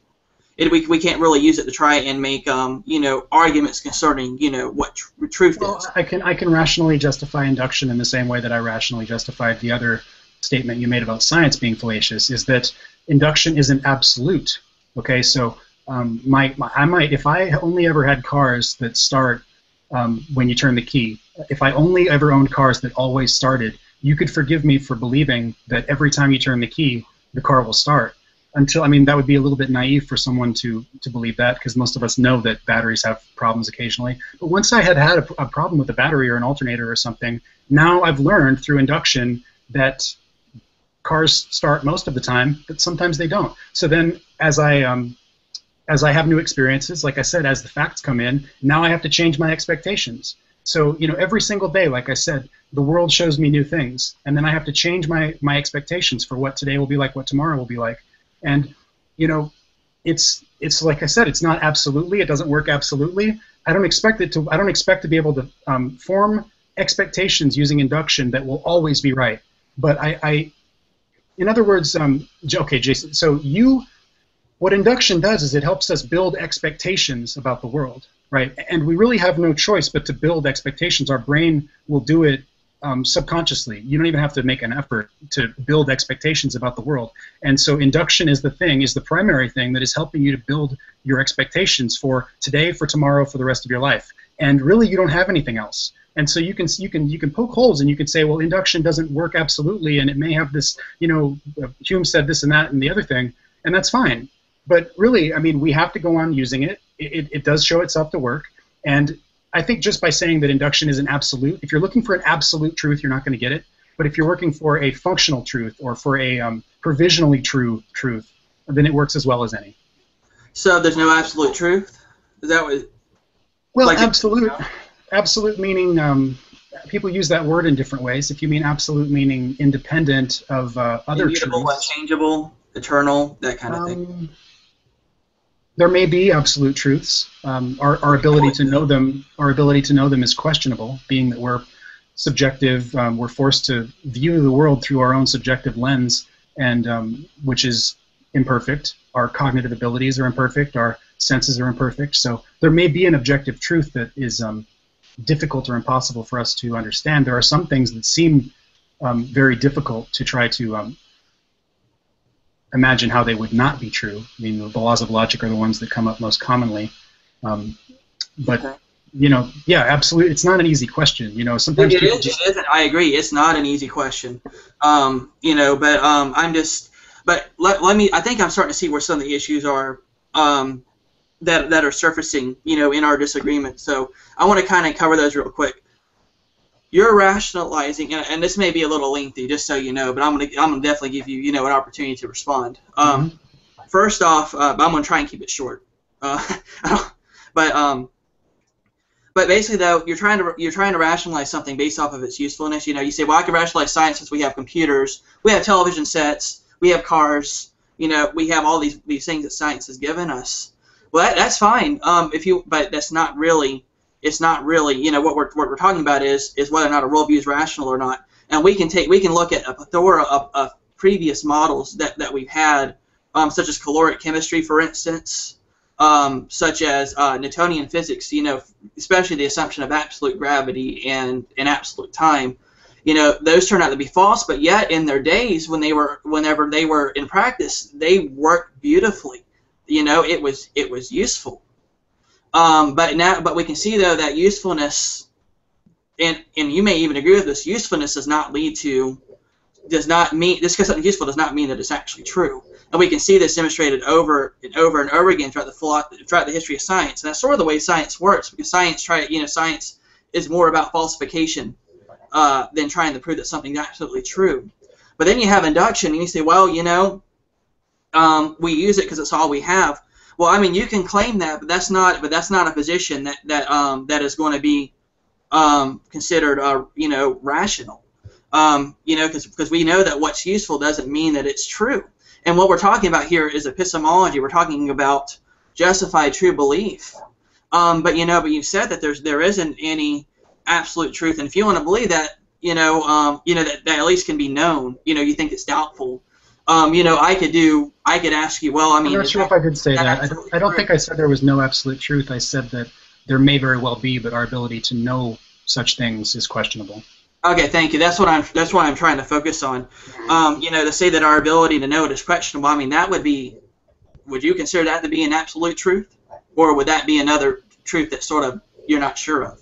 it. We can't really use it to try and make arguments concerning what truth is. I can rationally justify induction in the same way that I rationally justified the other statement you made about science being fallacious. Is that induction isn't absolute? Okay, so I might, if I only ever had cars that start when you turn the key, if I only ever owned cars that always started, you could forgive me for believing that every time you turn the key, the car will start. That would be a little bit naive for someone to believe that, because most of us know that batteries have problems occasionally. But once I had a problem with a battery or an alternator or something, now I've learned through induction that cars start most of the time, but sometimes they don't. So then as I as I have new experiences, like I said, as the facts come in, now I have to change my expectations. So, every single day, like I said, the world shows me new things, and then I have to change my expectations for what today will be like, what tomorrow will be like. And, it's like I said, it's not absolutely, it doesn't work absolutely. I don't expect to be able to form expectations using induction that will always be right. But in other words, okay, Jason, so what induction does is it helps us build expectations about the world, right? And we really have no choice but to build expectations. Our brain will do it subconsciously. You don't even have to make an effort to build expectations about the world. And so induction is the primary thing that is helping you to build your expectations for today, for tomorrow, for the rest of your life. And really, you don't have anything else. And so you can poke holes and you can say, well, induction doesn't work absolutely, and it may have this, Hume said this and that and the other thing, and that's fine. But really, I mean, we have to go on using it. It does show itself to work. And I think just by saying that induction is an absolute, if you're looking for an absolute truth, you're not going to get it. But if you're looking for a functional truth or for a provisionally true truth, then it works as well as any. So there's no absolute truth? Is that what? Well, like absolute meaning, people use that word in different ways. If you mean absolute meaning independent of other immutable, truths. Unchangeable, eternal, that kind of thing. There may be absolute truths. Our ability to know them is questionable, being that we're subjective. We're forced to view the world through our own subjective lens, and which is imperfect. Our cognitive abilities are imperfect. Our senses are imperfect. So there may be an objective truth that is difficult or impossible for us to understand. There are some things that seem very difficult to try to imagine how they would not be true. I mean, the laws of logic are the ones that come up most commonly. But, yeah, absolutely. It's not an easy question. Sometimes it isn't. I agree. It's not an easy question. I think I'm starting to see where some of the issues are that are surfacing, in our disagreement. So I want to kind of cover those real quick. You're rationalizing, and this may be a little lengthy, just so you know, but I'm gonna definitely give you, an opportunity to respond. First off, I'm gonna try and keep it short. But basically, though, you're trying to rationalize something based off of its usefulness. You say, well, I can rationalize science since we have computers, we have television sets, we have cars, we have all these things that science has given us. Well, that's fine. But that's not really. It's not really, what we're talking about is whether or not a worldview is rational or not. And we can look at a plethora of previous models that we've had, such as caloric chemistry, for instance, such as Newtonian physics. Especially the assumption of absolute gravity and absolute time. Those turned out to be false, but yet in their days whenever they were in practice, they worked beautifully. It was useful. But we can see, though, that usefulness, and you may even agree with this, usefulness does not mean just because something's useful does not mean that it's actually true. And we can see this demonstrated over and over again throughout the history of science. And that's sort of the way science works, because science is more about falsification than trying to prove that something's absolutely true. But then you have induction, and you say, well, we use it because it's all we have. Well, I mean, you can claim that, but that's not a position that is going to be considered rational. Because we know that what's useful doesn't mean that it's true. And what we're talking about here is epistemology. We're talking about justified true belief. But you've said that there isn't any absolute truth, and if you want to believe that, that at least can be known. You think it's doubtful. I could ask you, well, I mean... I'm not sure if I did say that. I don't think I said there was no absolute truth. I said that there may very well be, but our ability to know such things is questionable. Okay, thank you. That's what I'm trying to focus on. To say that our ability to know it is questionable, I mean, that would you consider that to be an absolute truth? Or would that be another truth that sort of you're not sure of?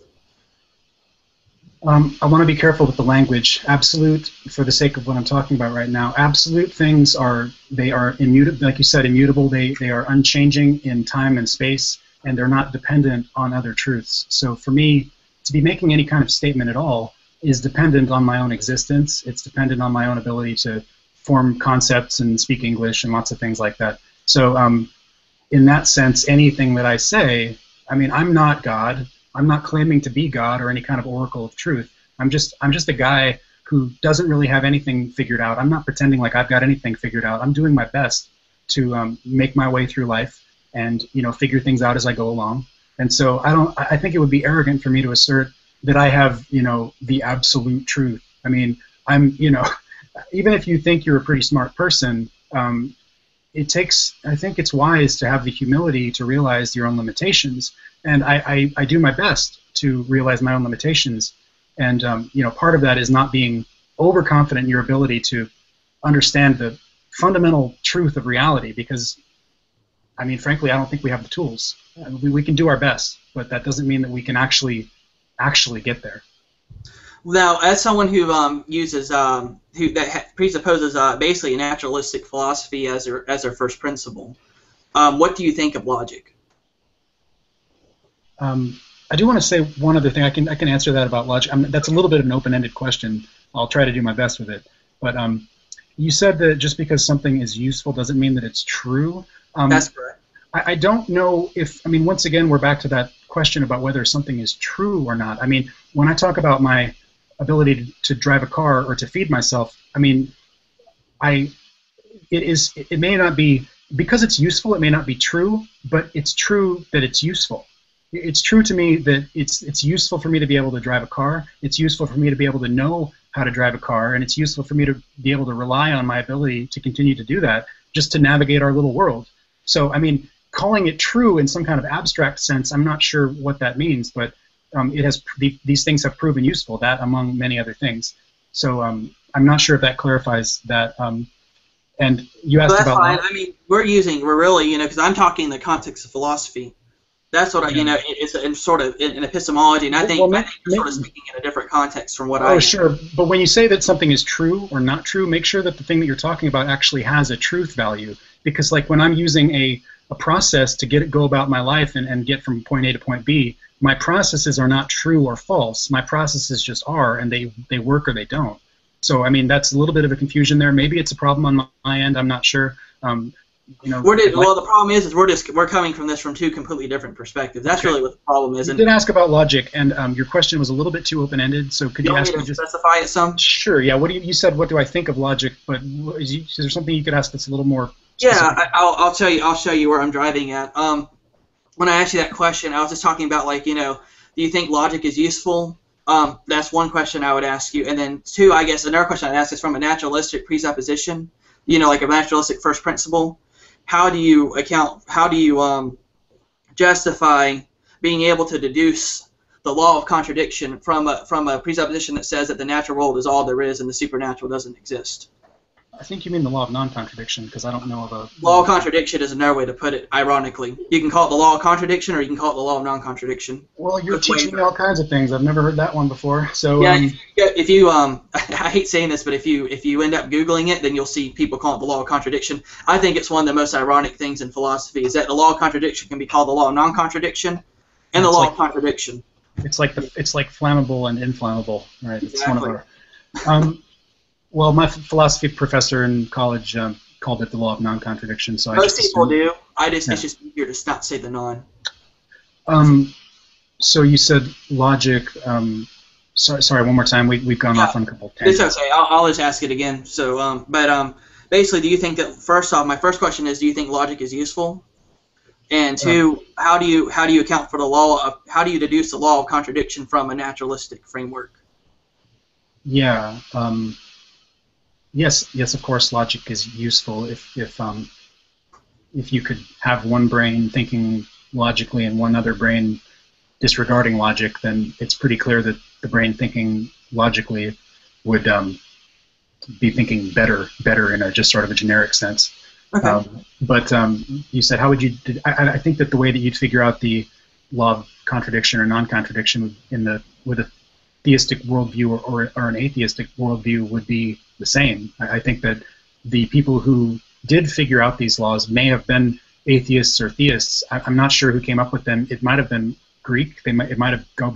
I want to be careful with the language. Absolute, for the sake of what I'm talking about right now, absolute things are immutable, like you said, immutable. They are unchanging in time and space, and they're not dependent on other truths. So for me, to be making any kind of statement at all is dependent on my own existence. It's dependent on my own ability to form concepts and speak English and lots of things like that. So in that sense, anything that I say, I mean, I'm not God. I'm not claiming to be God or any kind of oracle of truth. I'm just a guy who doesn't really have anything figured out. I'm not pretending like I've got anything figured out. I'm doing my best to make my way through life and figure things out as I go along. And so I think it would be arrogant for me to assert that I have the absolute truth. I mean, I'm even if you think you're a pretty smart person, I think it's wise to have the humility to realize your own limitations. And I do my best to realize my own limitations. And part of that is not being overconfident in your ability to understand the fundamental truth of reality, because I mean, frankly, I don't think we have the tools. We can do our best, but that doesn't mean that we can actually get there. Now, as someone who presupposes basically a naturalistic philosophy as their first principle, what do you think of logic? I do want to say one other thing. I can answer that about logic. That's a little bit of an open-ended question. I'll try to do my best with it. But you said that just because something is useful doesn't mean that it's true. That's correct. I don't know if, I mean, once again, we're back to that question about whether something is true or not. I mean, when I talk about my ability to drive a car or to feed myself, I mean, it may not be, because it's useful, it may not be true, but it's true that it's useful. It's true to me that it's useful for me to be able to drive a car. It's useful for me to be able to know how to drive a car, and it's useful for me to be able to rely on my ability to continue to do that just to navigate our little world. So, I mean, calling it true in some kind of abstract sense, I'm not sure what that means, but these things have proven useful, that among many other things. So I'm not sure if that clarifies that. And you asked about. That's fine. I mean, we're really, because I'm talking in the context of philosophy. That's what it's sort of in epistemology, and I think you're sort of speaking in a different context from what I. Oh, sure. But when you say that something is true or not true, make sure that the thing that you're talking about actually has a truth value. Because, like, when I'm using a process to go about my life and get from point A to point B, my processes are not true or false. My processes just are, and they work or they don't. So, I mean, that's a little bit of a confusion there. Maybe it's a problem on my end. I'm not sure. Well, the problem is we're coming from this from two completely different perspectives. That's really what the problem is. You did ask about logic, and your question was a little bit too open-ended. So could you ask me just specify it some? Sure. Yeah. You said? What do I think of logic? But is there something you could ask that's a little more specific? Yeah, I'll tell you. I'll show you where I'm driving at. When I asked you that question, I was just talking about, like, do you think logic is useful? That's one question I would ask you, and then two, I guess another question I'd ask is from a naturalistic presupposition. Like a naturalistic first principle. How do you justify being able to deduce the law of contradiction from a presupposition that says that the natural world is all there is and the supernatural doesn't exist? I think you mean the law of non-contradiction, because I don't know of a... Law of contradiction is another way to put it, ironically. You can call it the law of contradiction, or you can call it the law of non-contradiction. Well, you're teaching me all kinds of things. I've never heard that one before. So yeah, if you I hate saying this, but if you end up Googling it, then you'll see people call it the law of contradiction. I think it's one of the most ironic things in philosophy is that the law of contradiction can be called the law of non-contradiction and the law of contradiction. It's like flammable and inflammable, right? Exactly. It's one of our... Well, my philosophy professor in college called it the law of non-contradiction. So most people do. It's just easier to not say the non. So you said logic. Sorry, one more time. We've gone off on a couple of tangents. It's okay. I'll just ask it again. So, basically, do you think that, first off, my first question is, do you think logic is useful? And two, how do you account for the how do you deduce the law of contradiction from a naturalistic framework? Yeah. Yes, of course, logic is useful. If you could have one brain thinking logically and one other brain disregarding logic, then it's pretty clear that the brain thinking logically would be thinking better in a just sort of a generic sense. Okay. But you said, how would you? I think that the way that you'd figure out the law of contradiction or non-contradiction with a theistic worldview or an atheistic worldview would be the same. I think that the people who did figure out these laws may have been atheists or theists. I'm not sure who came up with them. It might have been Greek. It might go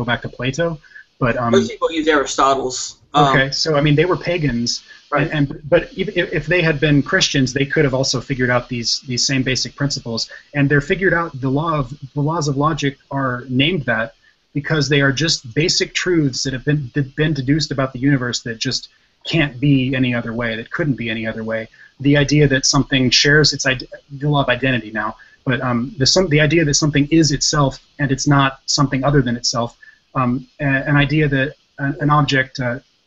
back to Plato. But most people use Aristotle's. Okay, so I mean, they were pagans, Right. But if they had been Christians, they could have also figured out these same basic principles, and they're figured out. The laws of logic are named that because they are just basic truths that have been deduced about the universe that just can't be any other way. That couldn't be any other way. The idea that something shares the law of identity now, but the idea that something is itself and it's not something other than itself. An idea that an object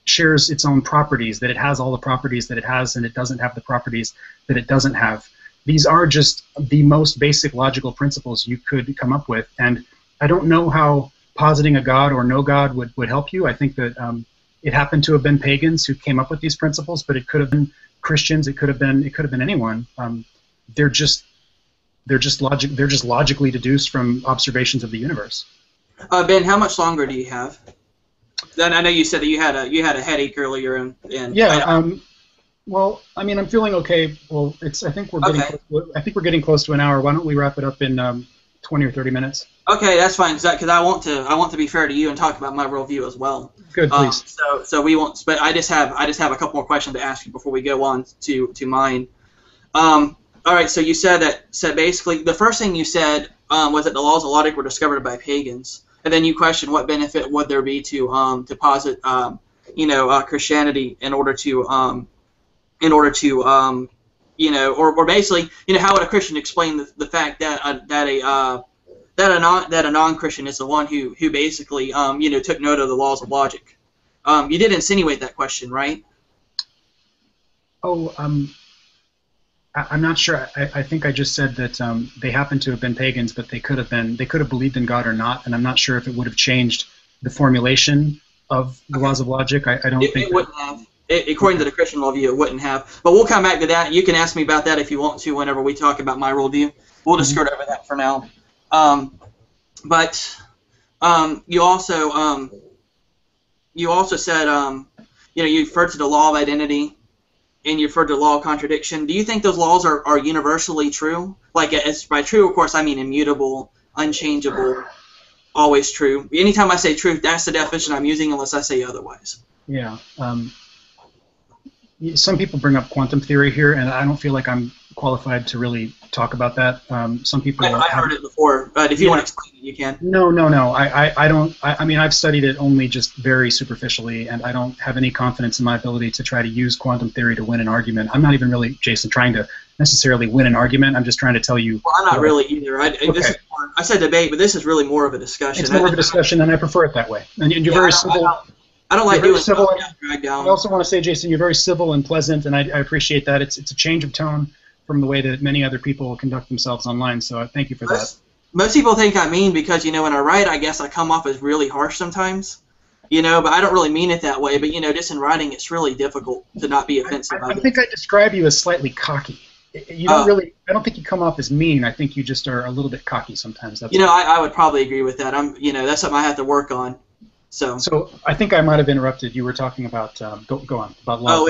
shares its own properties, that it has all the properties that it has and it doesn't have the properties that it doesn't have. These are just the most basic logical principles you could come up with, and I don't know how positing a god or no god would help you. I think that it happened to have been pagans who came up with these principles, but it could have been Christians, it could have been anyone. They're just logically deduced from observations of the universe. Ben, how much longer do you have? Then I know you said that you had a headache earlier, and yeah. Well, I mean, I'm feeling okay. Well, I think we're getting close to an hour. Why don't we wrap it up in 20 or 30 minutes? Okay, that's fine. Because I want to be fair to you and talk about my worldview as well. Good, please. So we won't. But I just have a couple more questions to ask you before we go on to mine. All right. So you said basically the first thing you said was that the laws of logic were discovered by pagans. And then you question what benefit would there be to posit Christianity in order to or basically how would a Christian explain the fact that a non-Christian is the one who basically took note of the laws of logic. You did insinuate that question, right? Oh, I'm not sure. I think I just said that they happen to have been pagans, but they could have believed in God or not, and I'm not sure if it would have changed the formulation of the laws of logic. I don't think it wouldn't have. According to the Christian worldview, it wouldn't have. But we'll come back to that. You can ask me about that if you want to whenever we talk about my worldview. We'll just skirt over that for now. But you also said you referred to the law of identity. And you referred to the law of contradiction. Do you think those laws are universally true? Like, by true, of course, I mean immutable, unchangeable, always true. Anytime I say truth, that's the definition I'm using unless I say otherwise. Yeah. Some people bring up quantum theory here, and I don't feel like I'm qualified to really talk about that. Some people. I heard it before, but if you want to explain it, you can. No. I don't. I mean, I've studied it only just very superficially, and I don't have any confidence in my ability to try to use quantum theory to win an argument. I'm not even really, Jason, trying to necessarily win an argument. I'm just trying to tell you. Well, I'm not really either. I said debate, but this is really more of a discussion. It's more of a discussion, and I prefer it that way. And you're very civil. I don't like doing civil. I also want to say, Jason, you're very civil and pleasant, and I appreciate that. It's a change of tone from the way that many other people conduct themselves online, so thank you for that. Most people think I'm mean because, when I write, I guess I come off as really harsh sometimes, but I don't really mean it that way. But, just in writing, it's really difficult to not be offensive. I think I describe you as slightly cocky. You don't really. I don't think you come off as mean. I think you just are a little bit cocky sometimes. That's I would probably agree with that. That's something I have to work on. So I think I might have interrupted. You were talking about go on about law. Oh,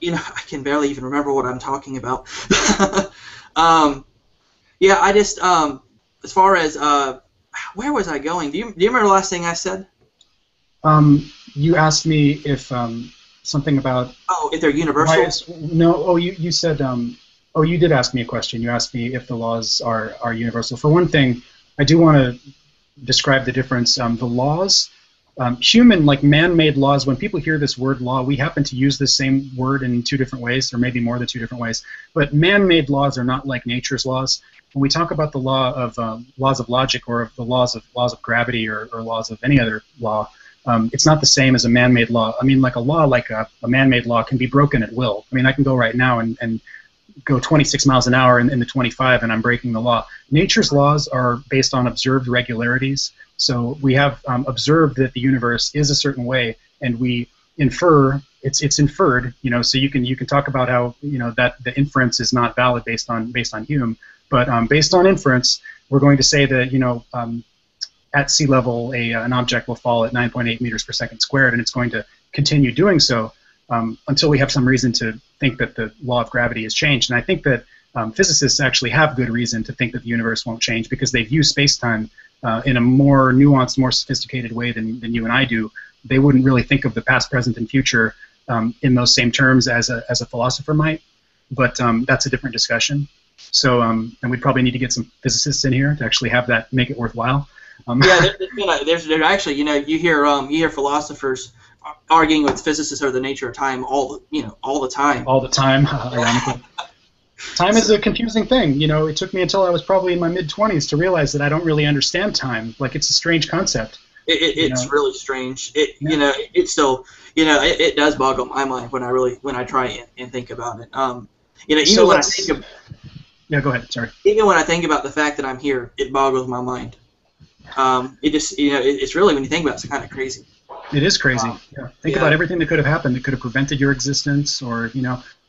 I can barely even remember what I'm talking about. Yeah, I just as far as where was I going? Do you remember the last thing I said? You asked me if something about. Oh, if they're universal. No. Oh, you said. Oh, you did ask me a question. You asked me if the laws are universal. For one thing, I do want to describe the difference. The laws. Human, like man-made laws, when people hear this word law, we happen to use the same word in two different ways, or maybe more than two different ways. But man-made laws are not like nature's laws. When we talk about the laws of logic, or the laws of gravity, or laws of any other law, it's not the same as a man-made law. I mean, like a law, like a man-made law, can be broken at will. I mean, I can go right now and go 26 miles an hour in the 25, and I'm breaking the law. Nature's laws are based on observed regularities. So we have observed that the universe is a certain way, and we infer it's inferred. So you can talk about how that the inference is not valid based on Hume, but based on inference, we're going to say that at sea level an object will fall at 9.8 meters per second squared, and it's going to continue doing so until we have some reason to think that the law of gravity has changed. And I think that physicists actually have good reason to think that the universe won't change, because they view space-time in a more nuanced, more sophisticated way than you and I do. they wouldn't really think of the past, present, and future in those same terms as a philosopher might. But that's a different discussion. So, and we'd probably need to get some physicists in here to actually have that make it worthwhile. Yeah, there's actually, you hear philosophers arguing with physicists over the nature of time all the time. All the time, ironically. Time is a confusing thing. It took me until I was probably in my mid-20s to realize that I don't really understand time. Like, it's a strange concept. It's really strange. It still, it does boggle my mind when I try and think about it. Even when I think of, yeah, go ahead. Sorry. Even when I think about the fact that I'm here, it boggles my mind. It just, it's really, when you think about it, it's kind of crazy. It is crazy. Think about everything that could have happened that could have prevented your existence, or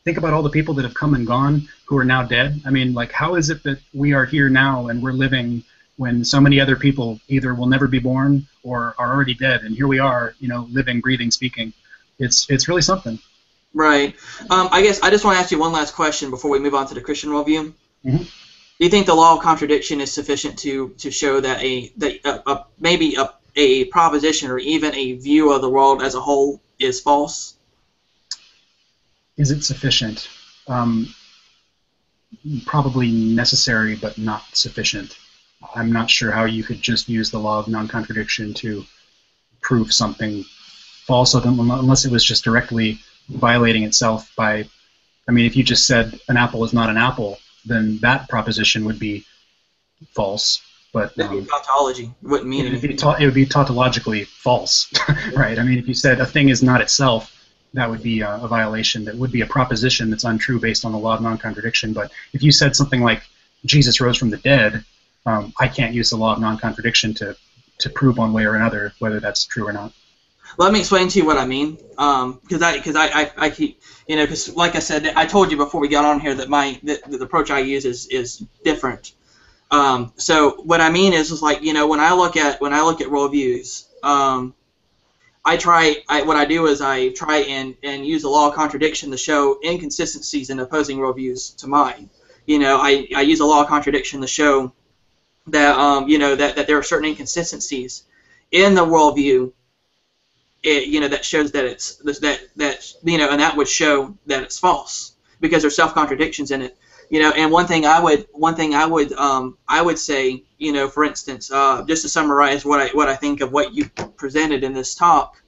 think about all the people that have come and gone who are now dead. I mean, like, how is it that we are here now and we're living when so many other people either will never be born or are already dead, and here we are, living, breathing, speaking. It's really something. Right. I guess I just want to ask you one last question before we move on to the Christian worldview. Mm-hmm. Do you think the law of contradiction is sufficient to show that maybe a proposition or even a view of the world as a whole is false? Is it sufficient? Probably necessary, but not sufficient. I'm not sure how you could just use the law of non-contradiction to prove something false, unless it was just directly violating itself by, if you just said an apple is not an apple, then that proposition would be false. But that'd be tautology. It wouldn't mean anything. It would be tautologically false, right? If you said a thing is not itself, that would be a violation. That would be a proposition that's untrue based on the law of non-contradiction. But if you said something like Jesus rose from the dead, I can't use the law of non-contradiction to prove one way or another whether that's true or not. Let me explain to you what I mean, because I keep, because like I said, I told you before we got on here that the approach I use is different. So what I mean is like, when I look at worldviews, what I do is I try and use the law of contradiction to show inconsistencies in opposing worldviews to mine. I use the law of contradiction to show that that there are certain inconsistencies in the worldview. That shows that it's and that would show that it's false because there's self-contradictions in it. And one thing I would say, for instance, just to summarize what I think of what you presented in this talk,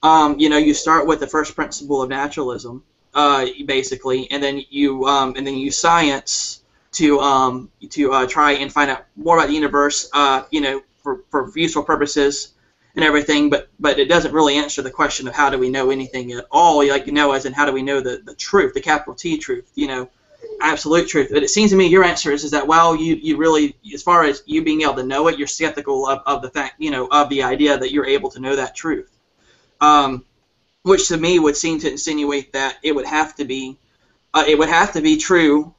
you start with the first principle of naturalism, basically, and then you use science to try and find out more about the universe, for useful purposes and everything, but it doesn't really answer the question of how do we know anything at all, as in how do we know the truth, the capital T truth, absolute truth. But it seems to me your answer is that, well, you really, as far as you being able to know it, you're skeptical of the fact, of the idea that you're able to know that truth, which to me would seem to insinuate that it would have to be true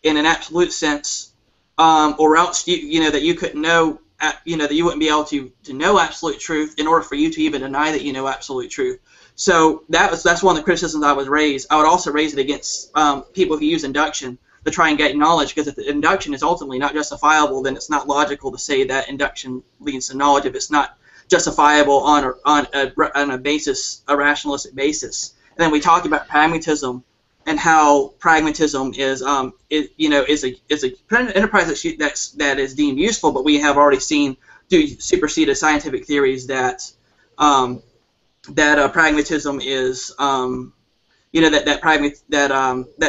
in an absolute sense, or else that you couldn't know. That you wouldn't be able to know absolute truth in order for you to even deny that you know absolute truth. So that's one of the criticisms I would raise. I would also raise it against people who use induction to try and get knowledge, because if the induction is ultimately not justifiable, then it's not logical to say that induction leads to knowledge if it's not justifiable on a basis, a rationalistic basis. And then we talked about pragmatism and how pragmatism is a enterprise that is deemed useful, but we have already seen superseded scientific theories that pragmatism is that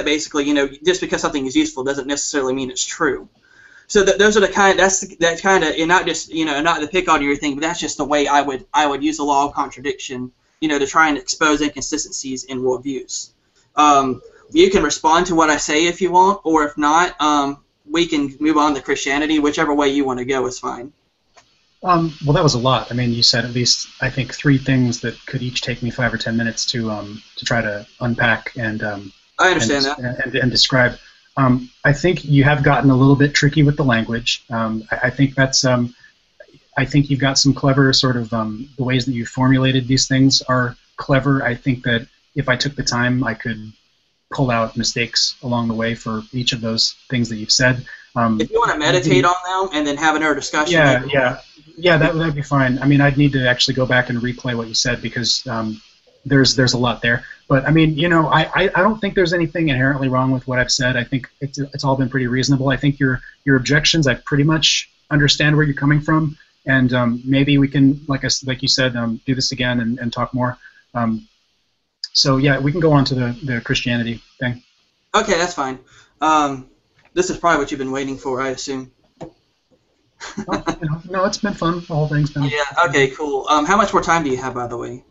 basically just because something is useful doesn't necessarily mean it's true. So those are the kind and not just not to pick on your thing, but that's just the way I would use the law of contradiction to try and expose inconsistencies in worldviews. You can respond to what I say if you want, or if not, we can move on to Christianity. Whichever way you want to go is fine. Well, that was a lot. You said at least, I think, 3 things that could each take me 5 or 10 minutes to try to unpack and I understand that and describe. I think you have gotten a little bit tricky with the language. I think that's. I think you've got some clever sort of the ways that you formulated these things are clever. I think that if I took the time, I could pull out mistakes along the way for each of those things that you've said. If you want to meditate on them and then have another discussion. Yeah. Yeah, that'd be fine. I mean, I'd need to actually go back and replay what you said because there's a lot there. But I mean, I don't think there's anything inherently wrong with what I've said. I think it's all been pretty reasonable. I think your objections, I pretty much understand where you're coming from, and maybe we can, like you said, do this again and talk more. So yeah, we can go on to the Christianity thing. Okay, that's fine. This is probably what you've been waiting for, I assume. Oh, no, it's been fun. The whole thing's been. Yeah. Okay. Cool. How much more time do you have, by the way?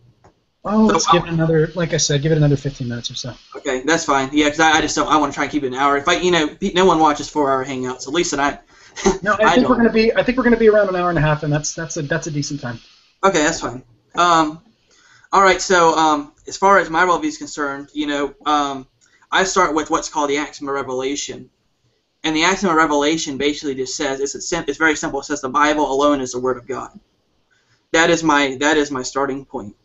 Oh, let's give it another. Like I said, give it another 15 minutes or so. Okay, that's fine. Yeah, because I just don't. I want to try and keep it an hour. If no one watches 4-hour hangouts. At least that I. No, I think we're gonna be. I think we're gonna be around an hour and a half, and that's a decent time. Okay, that's fine. All right. So as far as my worldview is concerned, I start with what's called the axiom of revelation. And the axiom of revelation basically just says it's very simple. It says the Bible alone is the Word of God. That is my starting point.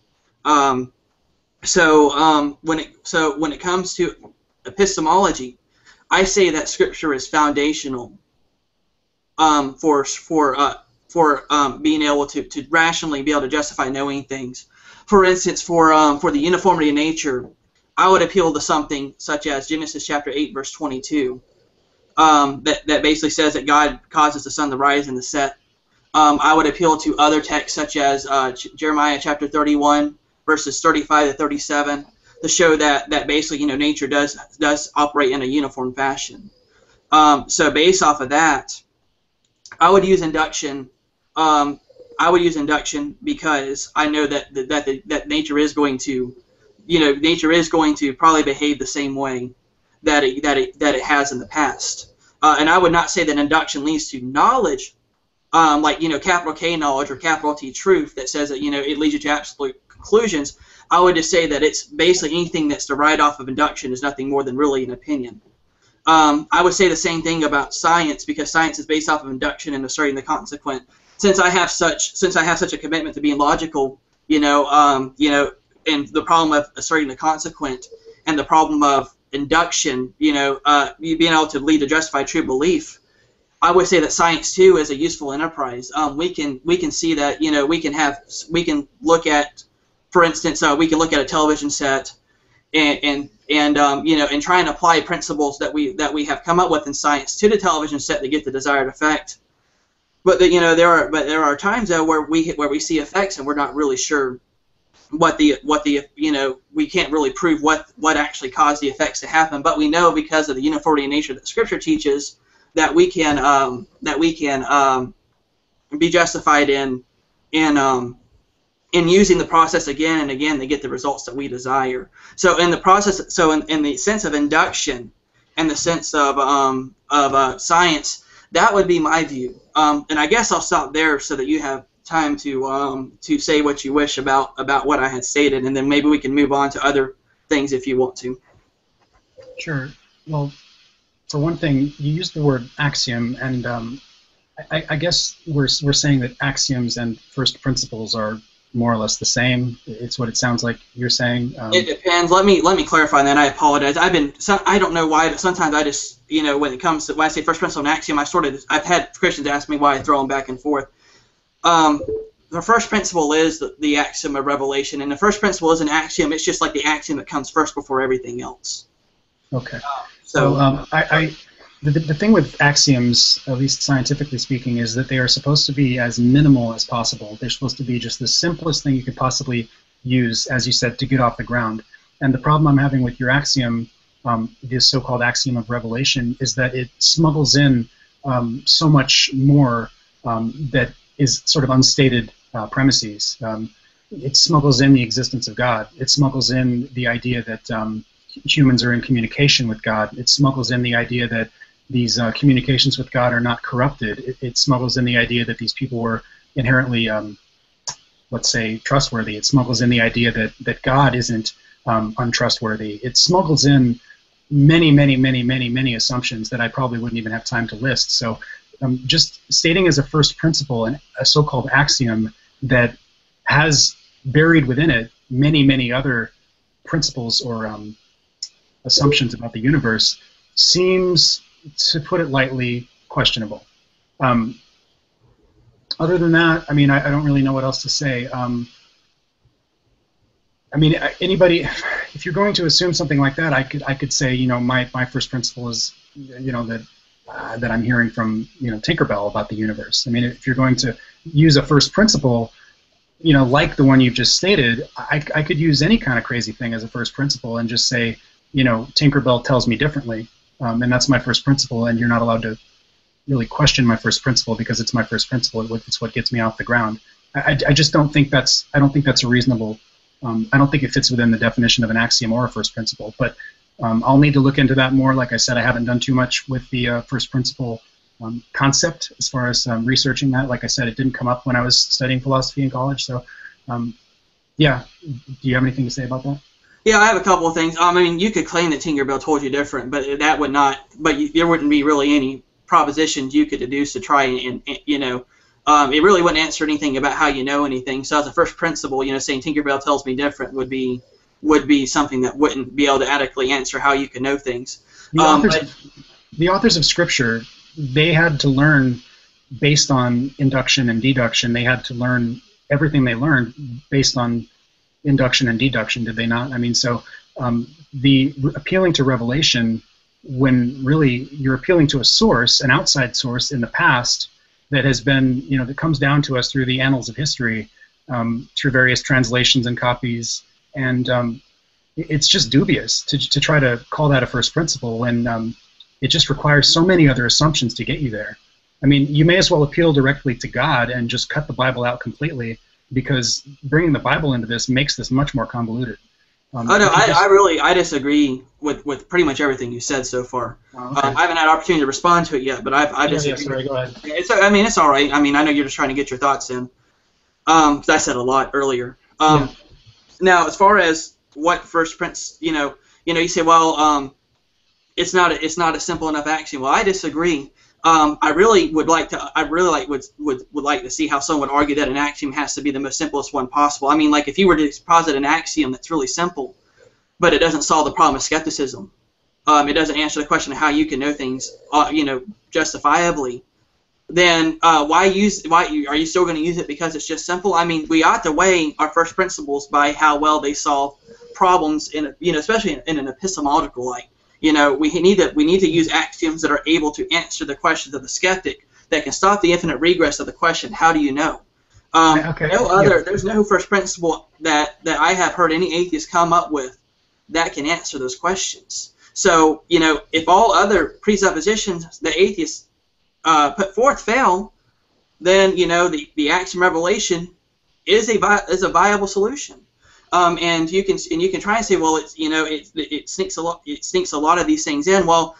So when it comes to epistemology, I say that Scripture is foundational for being able to rationally be able to justify knowing things. For instance, for the uniformity of nature, I would appeal to something such as Genesis chapter 8 verse 22. That basically says that God causes the sun to rise and to set. I would appeal to other texts such as Jeremiah chapter 31 verses 35 to 37 to show that basically nature does operate in a uniform fashion. So based off of that, I would use induction. Because I know that nature is going to, probably behave the same way that it has in the past. And I would not say that induction leads to knowledge, like capital K knowledge or capital T truth that says that it leads you to absolute conclusions. I would just say that it's basically anything that's derived off of induction is nothing more than really an opinion. I would say the same thing about science, because science is based off of induction and asserting the consequent. Since I have such a commitment to being logical, and the problem of asserting the consequent and the problem of induction, being able to lead to justified true belief, I would say that science too is a useful enterprise. We can see that we can look at, for instance, we can look at a television set and try and apply principles that we have come up with in science to the television set to get the desired effect. But there are times though where we see effects and we're not really sure what the we can't really prove what actually caused the effects to happen. But we know because of the uniformity of nature that Scripture teaches that we can be justified in using the process again and again to get the results that we desire. So in the process, in the sense of induction and the sense of science, that would be my view. And I guess I'll stop there so that you have time to say what you wish about what I had stated, and then maybe we can move on to other things if you want to. Sure. Well, for one thing, you used the word axiom, and I guess we're saying that axioms and first principles are more or less the same. It's what it sounds like you're saying. It depends. Let me clarify that. I apologize. I don't know why, but sometimes I just when I say first principle and axiom, I've had Christians ask me why I throw them back and forth. The first principle is the axiom of revelation, and the first principle is an axiom. It's just like the axiom that comes first before everything else. Okay. The thing with axioms, at least scientifically speaking, is that they are supposed to be as minimal as possible. They're supposed to be just the simplest thing you could possibly use, as you said, to get off the ground. And the problem I'm having with your axiom, this so-called axiom of revelation, is that it smuggles in so much more that is sort of unstated premises. It smuggles in the existence of God. It smuggles in the idea that humans are in communication with God. It smuggles in the idea that these communications with God are not corrupted. It smuggles in the idea that these people were inherently, let's say, trustworthy. It smuggles in the idea that God isn't untrustworthy. It smuggles in many assumptions that I probably wouldn't even have time to list. So just stating as a first principle a so-called axiom that has buried within it many other principles or assumptions about the universe seems, to put it lightly, questionable. Other than that, I mean, I don't really know what else to say. I mean, anybody, if you're going to assume something like that, I could say, you know, my first principle is, you know, that I'm hearing from, you know, Tinkerbell about the universe. I mean, if you're going to use a first principle, you know, like the one you've just stated, I could use any kind of crazy thing as a first principle and just say, you know, Tinkerbell tells me differently, and that's my first principle, and you're not allowed to really question my first principle because it's my first principle. It's what gets me off the ground. I just don't think that's a reasonable. I don't think it fits within the definition of an axiom or a first principle. But I'll need to look into that more. Like I said, I haven't done too much with the first principle concept as far as researching that. Like I said, it didn't come up when I was studying philosophy in college. So, yeah. Do you have anything to say about that? Yeah, I have a couple of things. I mean, you could claim that Tinkerbell told you different, but that would not. But there wouldn't be really any propositions you could deduce to try and you know. It really wouldn't answer anything about how you know anything. So as a first principle, you know, saying Tinkerbell tells me different would be something that wouldn't be able to adequately answer how you can know things. The authors of Scripture, they had to learn based on induction and deduction. They had to learn everything they learned based on induction and deduction, did they not? I mean, so the appealing to revelation, when really you're appealing to a source, an outside source in the past, that has been, you know, that comes down to us through the annals of history, through various translations and copies, and it's just dubious to try to call that a first principle when it just requires so many other assumptions to get you there. I mean, you may as well appeal directly to God and just cut the Bible out completely, because bringing the Bible into this makes this much more convoluted. Oh no, I disagree with pretty much everything you said so far. Oh, okay. I haven't had an opportunity to respond to it yet, but I disagree. Yeah, sorry, go ahead. I mean, it's all right. I mean, I know you're just trying to get your thoughts in. 'Cause I said a lot earlier. Now, as far as what first prince, you say, well, it's not a simple enough axiom. Well, I disagree. I really would like to see how someone would argue that an axiom has to be the most simplest one possible. I mean, like if you were to posit an axiom that's really simple, but it doesn't solve the problem of skepticism, it doesn't answer the question of how you can know things, justifiably, then why are you still going to use it because it's just simple? I mean, we ought to weigh our first principles by how well they solve problems especially in an epistemological light. We need to use axioms that are able to answer the questions of the skeptic, that can stop the infinite regress of the question, how do you know? There's no first principle that I have heard any atheist come up with that can answer those questions. So, if all other presuppositions the atheists put forth fail, then the axiom revelation is a viable solution. And you can try and say, well, it sneaks a lot of these things in. Well,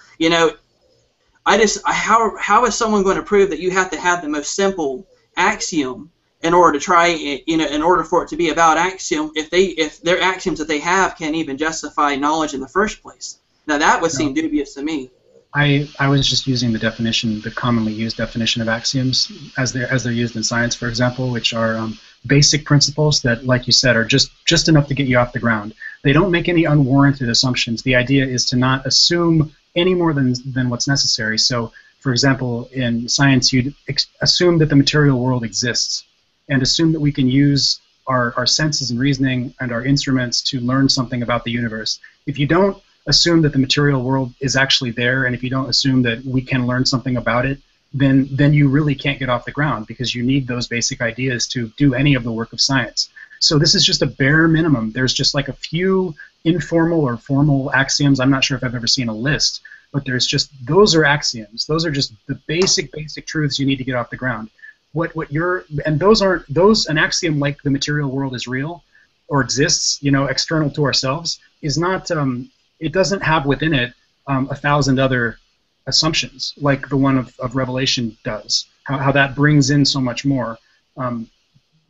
how is someone going to prove that you have to have the most simple axiom in order to try, in order for it to be a valid axiom, if their axioms that they have can't even justify knowledge in the first place? Now that would seem dubious to me. I was just using the definition, the commonly used definition of axioms as they're used in science, for example, which are basic principles that, like you said, are just enough to get you off the ground. They don't make any unwarranted assumptions. The idea is to not assume any more than what's necessary. So, for example, in science, you'd assume that the material world exists and assume that we can use our senses and reasoning and our instruments to learn something about the universe. If you don't assume that the material world is actually there, and if you don't assume that we can learn something about it, then you really can't get off the ground, because you need those basic ideas to do any of the work of science. So this is just a bare minimum. There's just like a few informal or formal axioms. I'm not sure if I've ever seen a list, but those are axioms. Those are just the basic truths you need to get off the ground. An axiom like the material world is real or exists, external to ourselves, is not, it doesn't have within it 1,000 other assumptions like the one of Revelation does, how that brings in so much more.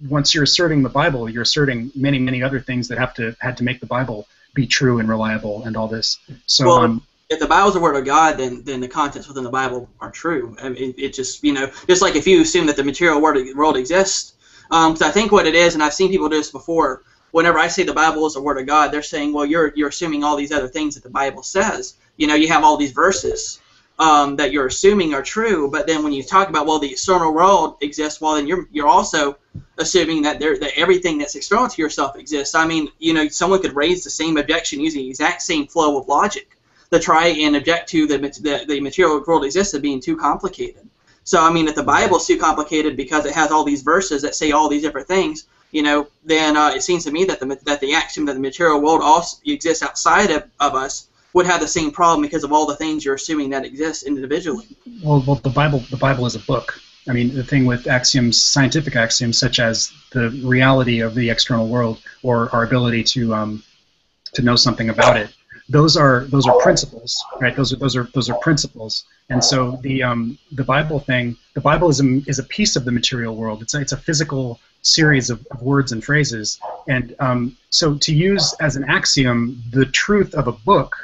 Once you're asserting the Bible, you're asserting many, many other things that had to make the Bible be true and reliable and all this. So, if the Bible's the Word of God, then the contents within the Bible are true. I mean, it just, just like if you assume that the material world exists, because I think what it is, and I've seen people do this before, whenever I say the Bible is the Word of God, they're saying, well, you're assuming all these other things that the Bible says. You have all these verses. that you're assuming are true. But then when you talk about, well, the external world exists, well, then you're also assuming that that everything that's external to yourself exists. I mean, someone could raise the same objection using the exact same flow of logic to try and object to the material world exists as being too complicated. So, I mean, if the Bible is too complicated because it has all these verses that say all these different things, then it seems to me that the axiom that the material world also exists outside of us would have the same problem because of all the things you're assuming that exist individually. Well, the Bible is a book. I mean, the thing with axioms, scientific axioms, such as the reality of the external world or our ability to know something about it, those are principles, right? Those are principles. And so the Bible thing, the Bible is a piece of the material world. It's a physical series of words and phrases. And so to use as an axiom the truth of a book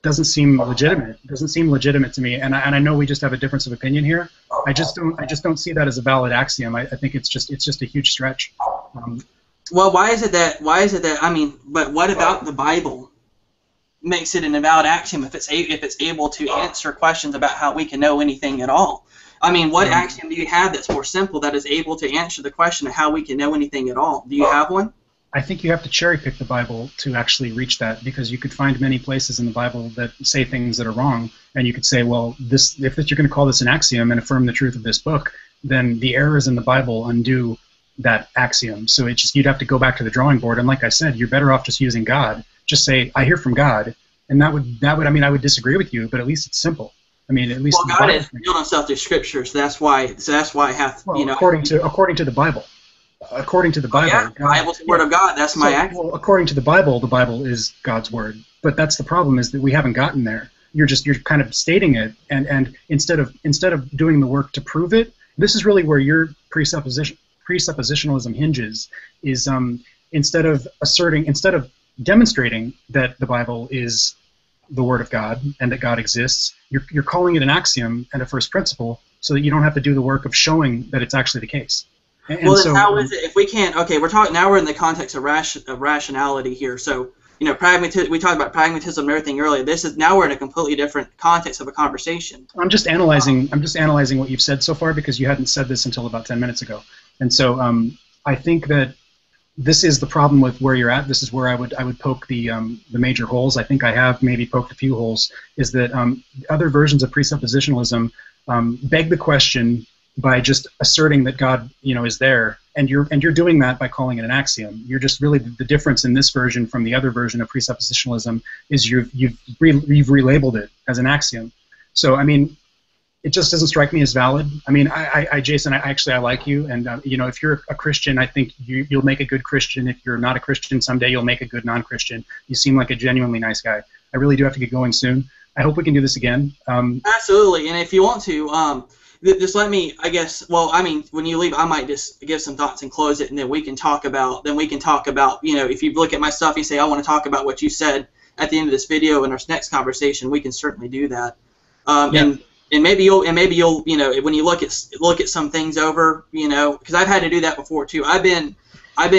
doesn't seem legitimate. It doesn't seem legitimate to me. And I know we just have a difference of opinion here. I just don't see that as a valid axiom. I think it's just a huge stretch. Well, why is it that? I mean, but what about the Bible makes it an invalid axiom if it's able to answer questions about how we can know anything at all? I mean, what axiom do you have that's more simple that is able to answer the question of how we can know anything at all? Do you have one? I think you have to cherry pick the Bible to actually reach that, because you could find many places in the Bible that say things that are wrong, and you could say, well, if you're going to call this an axiom and affirm the truth of this book, then the errors in the Bible undo that axiom. So you'd have to go back to the drawing board, and like I said, you're better off just using God. Just say, I hear from God, and that would I mean, I would disagree with you, but at least it's simple. I mean, at least God has revealed himself through Scripture, so that's why I have according to the Bible. According to the Bible, yeah, the Bible's the Word of God. That's my axiom. Well, according to the Bible is God's Word. But that's the problem, is that we haven't gotten there. You're kind of stating it, and instead of doing the work to prove it, this is really where your presuppositionalism hinges. Is instead of demonstrating that the Bible is the Word of God and that God exists, you're calling it an axiom and a first principle, so that you don't have to do the work of showing that it's actually the case. Well, then how is it if we can't? Okay, we're in the context of rationality here. So we talked about pragmatism and everything earlier. Now we're in a completely different context of a conversation. I'm just analyzing what you've said so far, because you hadn't said this until about 10 minutes ago. And so I think that this is the problem with where you're at. This is where I would poke the major holes. I think I have maybe poked a few holes. Is that other versions of presuppositionalism beg the question by just asserting that God, is there, and you're doing that by calling it an axiom. You're just really, the difference in this version from the other version of presuppositionalism is you've relabeled it as an axiom. So I mean, it just doesn't strike me as valid. I mean, Jason, I like you, and if you're a Christian, I think you'll make a good Christian. If you're not a Christian, someday you'll make a good non-Christian. You seem like a genuinely nice guy. I really do have to get going soon. I hope we can do this again. Absolutely, and if you want to. Just let me, I guess. Well, I mean, when you leave, I might just give some thoughts and close it, and then we can talk about. If you look at my stuff, you say I want to talk about what you said at the end of this video in our next conversation. We can certainly do that. Yeah. And maybe you'll when you look at some things over, because I've had to do that before too. I've been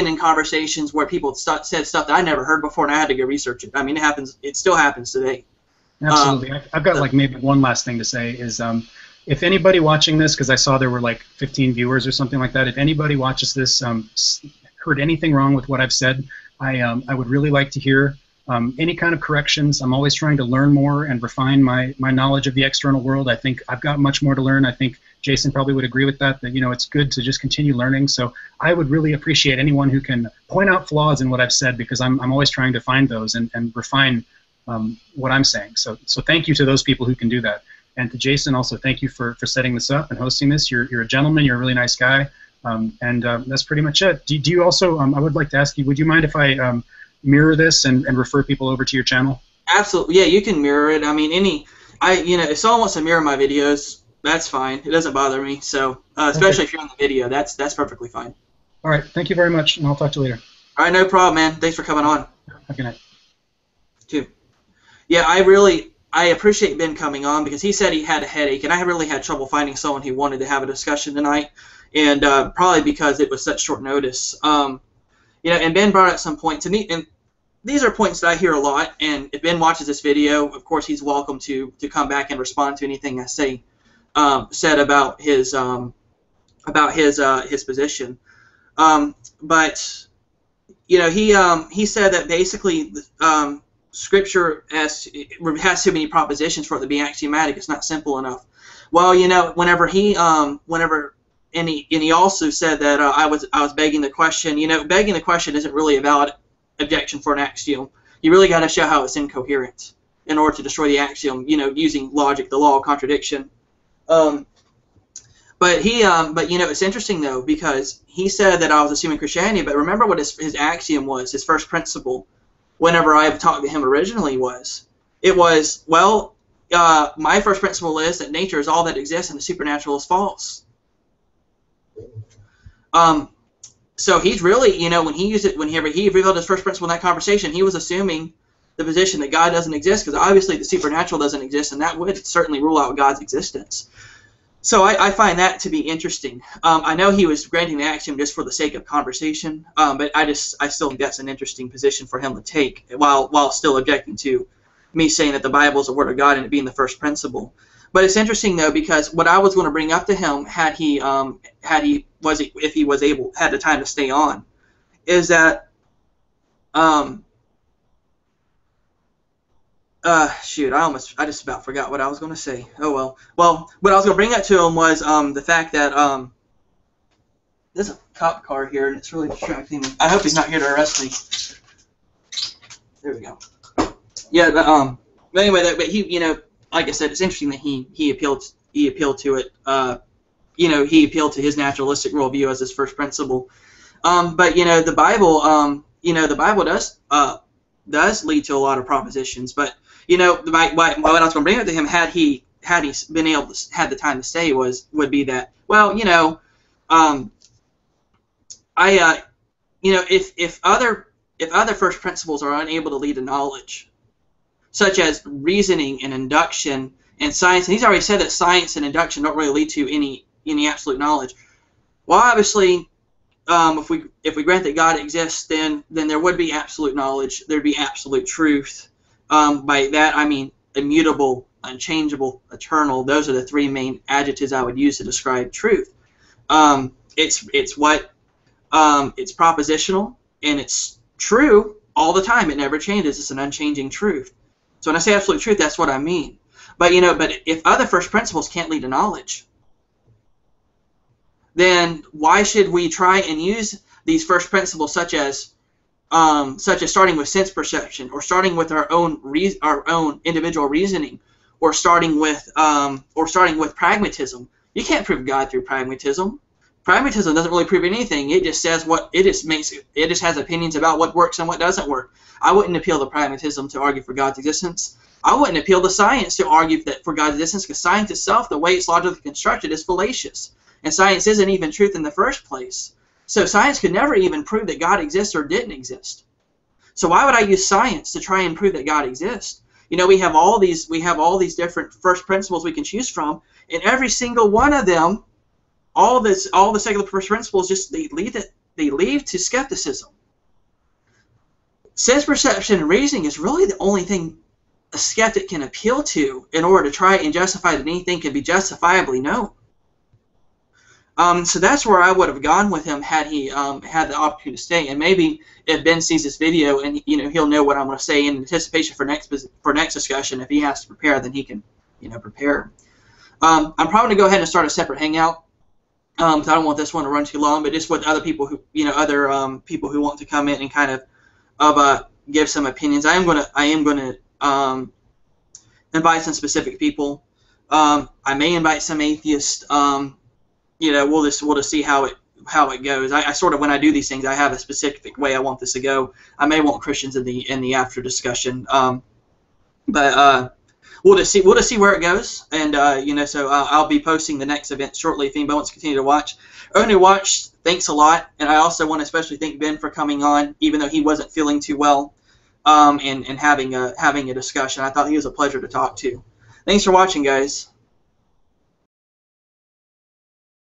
in conversations where people said stuff that I never heard before, and I had to go research it. I mean, it happens. It still happens today. Absolutely. I've got like maybe one last thing to say is. If anybody watching this, because I saw there were like 15 viewers or something like that, if anybody watches this, heard anything wrong with what I've said, I would really like to hear any kind of corrections. I'm always trying to learn more and refine my knowledge of the external world. I think I've got much more to learn. I think Jason probably would agree with that it's good to just continue learning. So I would really appreciate anyone who can point out flaws in what I've said, because I'm always trying to find those and refine what I'm saying. So thank you to those people who can do that. And to Jason, also, thank you for setting this up and hosting this. You're a gentleman. You're a really nice guy. And that's pretty much it. Do you also, I would like to ask you, would you mind if I mirror this and refer people over to your channel? Absolutely. Yeah, you can mirror it. I mean, if someone wants to mirror my videos, that's fine. It doesn't bother me. So, especially if you're on the video, that's perfectly fine. All right. Thank you very much, and I'll talk to you later. All right. No problem, man. Thanks for coming on. Have a good night. Too. Yeah, I appreciate Ben coming on, because he said he had a headache, and I really had trouble finding someone who wanted to have a discussion tonight, and probably because it was such short notice. And Ben brought up some points, and these are points that I hear a lot, and if Ben watches this video, of course he's welcome to come back and respond to anything I say said about his position. But you know, he said that basically Scripture has too many propositions for it to be axiomatic. It's not simple enough. Well, you know, and he also said that I was begging the question. You know, begging the question isn't really a valid objection for an axiom. You really got to show how it's incoherent in order to destroy the axiom. You know, using logic, the law of contradiction. But you know, it's interesting though, because he said that I was assuming Christianity, but remember what his axiom was, his first principle, whenever I talked to him originally was, it was, well, my first principle is that nature is all that exists and the supernatural is false. So he's really, you know, whenever he revealed his first principle in that conversation, he was assuming the position that God doesn't exist, because obviously the supernatural doesn't exist, and that would certainly rule out God's existence. So I find that to be interesting. I know he was granting the axiom just for the sake of conversation, but I still think that's an interesting position for him to take, while still objecting to me saying that the Bible is the Word of God and it being the first principle. But it's interesting though, because what I was going to bring up to him had he had the time to stay on, is that shoot, I just about forgot what I was going to say. Oh well. Well, what I was going to bring up to him was the fact that there's a cop car here and it's really distracting me. I hope he's not here to arrest me. There we go. Yeah, but anyway, but he, you know, like I said, it's interesting that he appealed to it. You know, he appealed to his naturalistic worldview as his first principle. But you know, the Bible, does lead to a lot of propositions. But you know, what I was going to bring up to him, had he been able to had the time to stay, would be that, well, you know, you know, if other first principles are unable to lead to knowledge, such as reasoning and induction and science, and he's already said that science and induction don't really lead to any absolute knowledge. Well, obviously, if we grant that God exists, then there would be absolute knowledge. There'd be absolute truth. By that I mean immutable, unchangeable, eternal. Those are the three main adjectives I would use to describe truth. It's propositional, and it's true all the time. It never changes. It's an unchanging truth. So when I say absolute truth, that's what I mean. But you know, if other first principles can't lead to knowledge, then why should we try and use these first principles, such as starting with sense perception, or starting with our own individual reasoning, or starting with pragmatism? You can't prove God through pragmatism. Pragmatism doesn't really prove anything. It just says it just has opinions about what works and what doesn't work. I wouldn't appeal to pragmatism to argue for God's existence. I wouldn't appeal to science to argue for God's existence, because science itself, the way it's logically constructed, is fallacious. And science isn't even truth in the first place. So science could never even prove that God exists or didn't exist. So why would I use science to try and prove that God exists? You know, we have all these different first principles we can choose from, and every single one of them, all the secular first principles, just they lead to skepticism. Sense perception and reasoning is really the only thing a skeptic can appeal to in order to try and justify that anything can be justifiably known. So that's where I would have gone with him had he had the opportunity to stay. And maybe if Ben sees this video, and you know, he'll know what I'm going to say in anticipation for next discussion. If he has to prepare, then he can, you know, prepare. I'm probably going to go ahead and start a separate hangout. I don't want this one to run too long, but just with other people who, you know, other people who want to come in and kind of give some opinions. I am going to invite some specific people. I may invite some atheists. You know, we'll just see how it goes. I sort of, when I do these things, I have a specific way I want this to go. I may want Christians in the after discussion, but we'll just see where it goes. And you know, so I'll be posting the next event shortly if anybody wants to continue to watch. Everyone who watched, thanks a lot. And I also want to especially thank Ben for coming on, even though he wasn't feeling too well, and having a discussion. I thought he was a pleasure to talk to. Thanks for watching, guys.